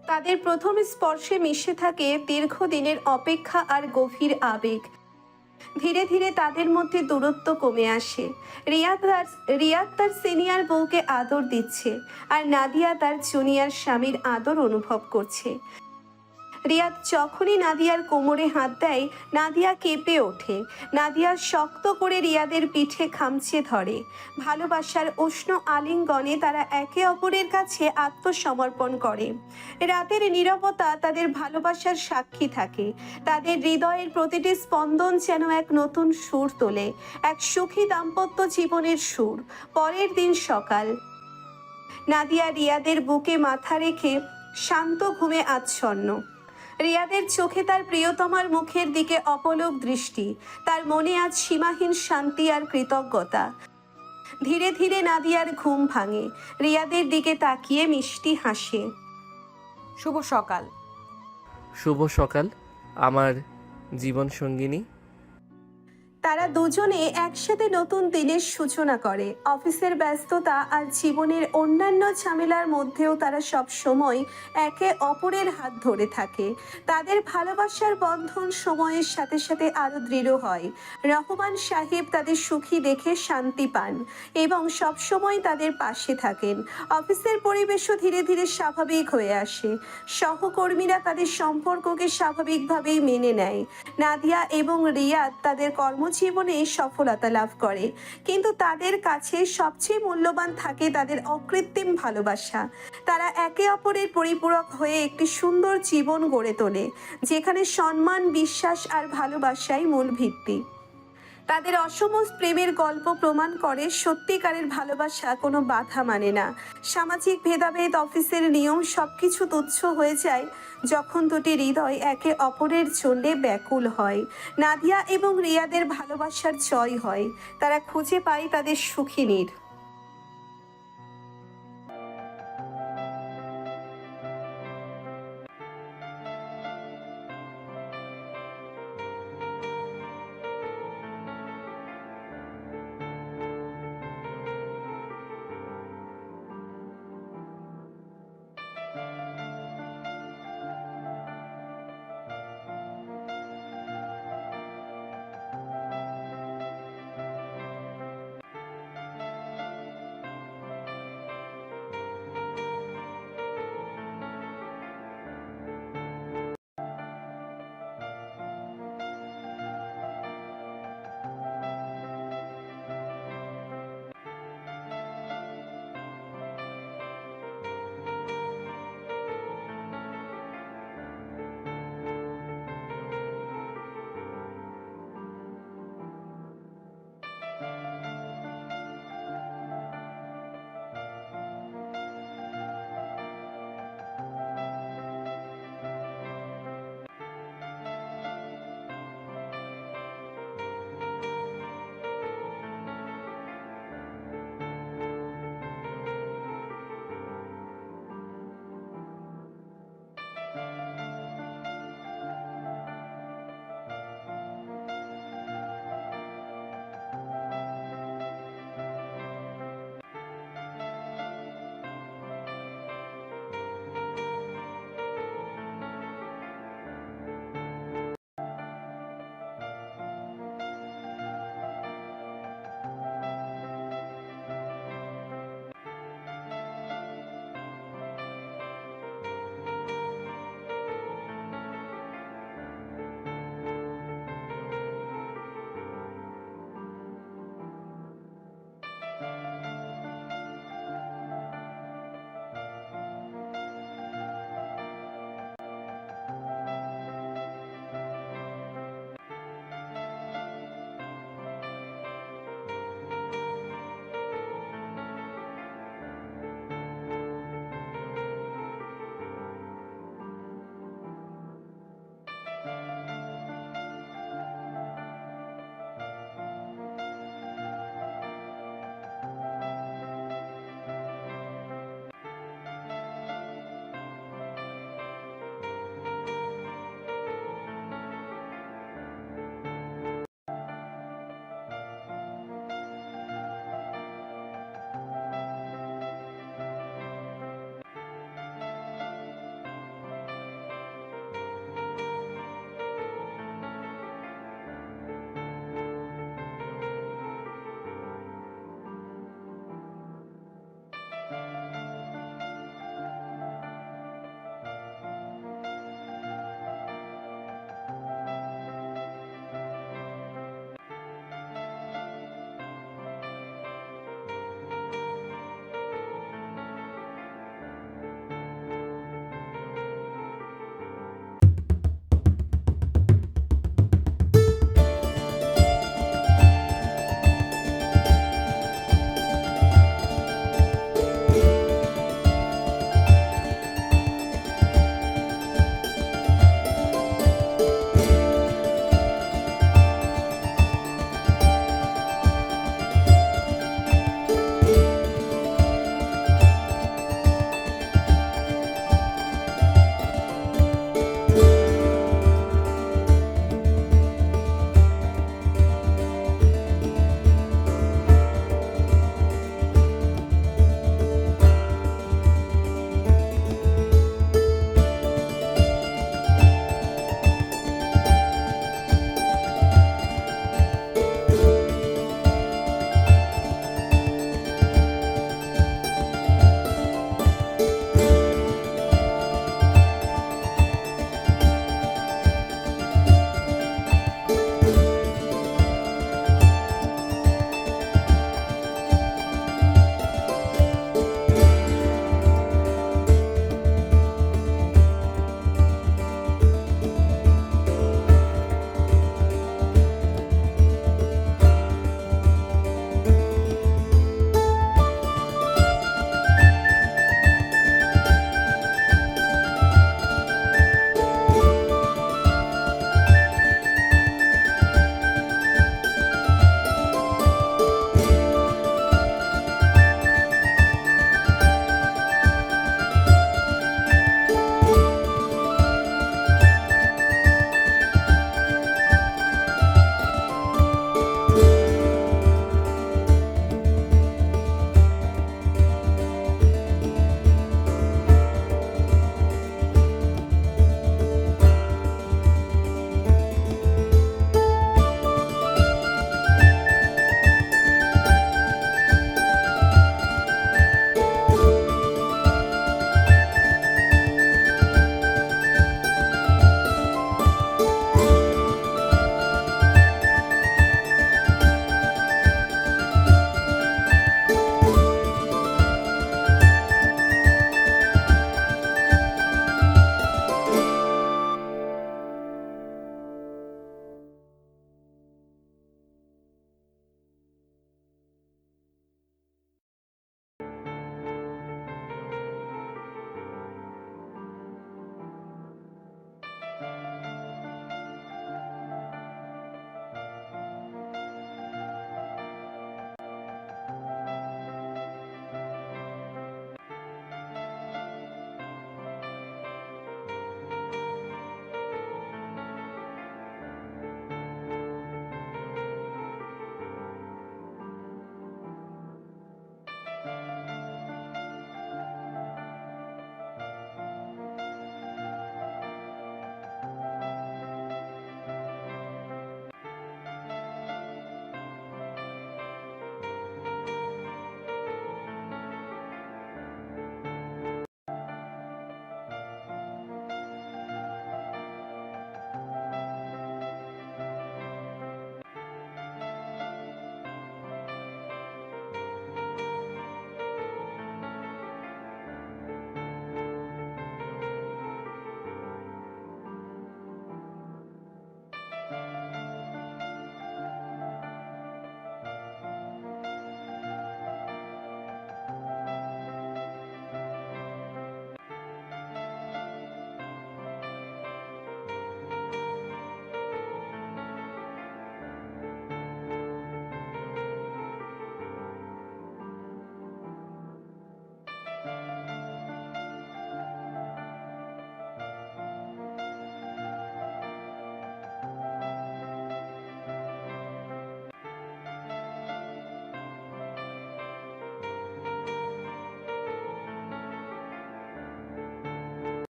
তাদের প্রথম স্পর্শে মিশে থাকে দীর্ঘদিনের অপেক্ষা আর গভীর আবেগ। ধীরে ধীরে তাদের মধ্যে দূরত্ব কমে আসে। রিয়াদ তার সিনিয়র বউকে আদর দিচ্ছে, আর নাদিয়া তার জুনিয়র স্বামীর আদর অনুভব করছে। রিয়াদ যখনই নাদিয়ার কোমরে হাত দেয়, নাদিয়া কেঁপে ওঠে। নাদিয়া শক্ত করে রিয়াদের পিঠে খামচে ধরে। ভালোবাসার উষ্ণ আলিঙ্গনে তারা একে অপরের কাছে আত্মসমর্পণ করে। রাতের নীরবতা তাদের ভালোবাসার সাক্ষী থাকে। তাদের হৃদয়ের প্রতিটি স্পন্দন যেন এক নতুন সুর তোলে, এক সুখী দাম্পত্য জীবনের সুর। পরের দিন সকাল, নাদিয়া রিয়াদের বুকে মাথা রেখে শান্ত ঘুমে আচ্ছন্ন। রিয়াদের চোখে তার প্রিয়তমার মুখের দিকে অপলক দৃষ্টি। তার মনে আজ সীমাহীন শান্তি আর কৃতজ্ঞতা। ধীরে ধীরে নাদিয়ার ঘুম ভাঙে। রিয়াদের দিকে তাকিয়ে মিষ্টি হাসে। শুভ সকাল। শুভ সকাল আমার জীবন সঙ্গিনী। তারা দুজনে একসাথে নতুন দিনের সূচনা করে। অফিসের ব্যস্ততা আর জীবনের অন্যান্য ঝামেলার মধ্যেও তারা সব সময় একে অপরের হাত ধরে থাকে। তাদের ভালোবাসার বন্ধন সময়ের সাথে সাথে আরো দৃঢ় হয়। রহমান সাহেব তাদের সুখী দেখে শান্তি পান এবং সব সময় তাদের পাশে থাকেন। অফিসের পরিবেশও ধীরে ধীরে স্বাভাবিক হয়ে আসে। সহকর্মীরা তাদের সম্পর্ককে স্বাভাবিকভাবেই মেনে নেয়। নাদিয়া এবং রিয়াদ তাদের কর্মজীবনে সফলতা লাভ করে, কিন্তু তাদের কাছে সবচেয়ে মূল্যবান থাকে তাদের অকৃত্রিম ভালোবাসা। তারা একে অপরের পরিপূরক হয়ে একটি সুন্দর জীবন গড়ে তোলে, যেখানে সম্মান, বিশ্বাস আর ভালোবাসাই মূল ভিত্তি। তাদের অসম প্রেমের গল্প প্রমাণ করে সত্যিকারের ভালোবাসা কোনো বাধা মানে না। সামাজিক ভেদাভেদ, অফিসের নিয়ম সবকিছু তুচ্ছ হয়ে যায় যখন দুটি হৃদয় একে অপরের জন্য ব্যাকুল হয়। নাদিয়া এবং রিয়াদের ভালোবাসার জয় হয়। তারা খুঁজে পায় তাদের সুখী নীড়।